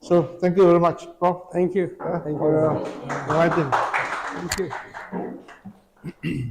So thank you very much, Prof. Thank you. Thank you. For inviting. Thank you.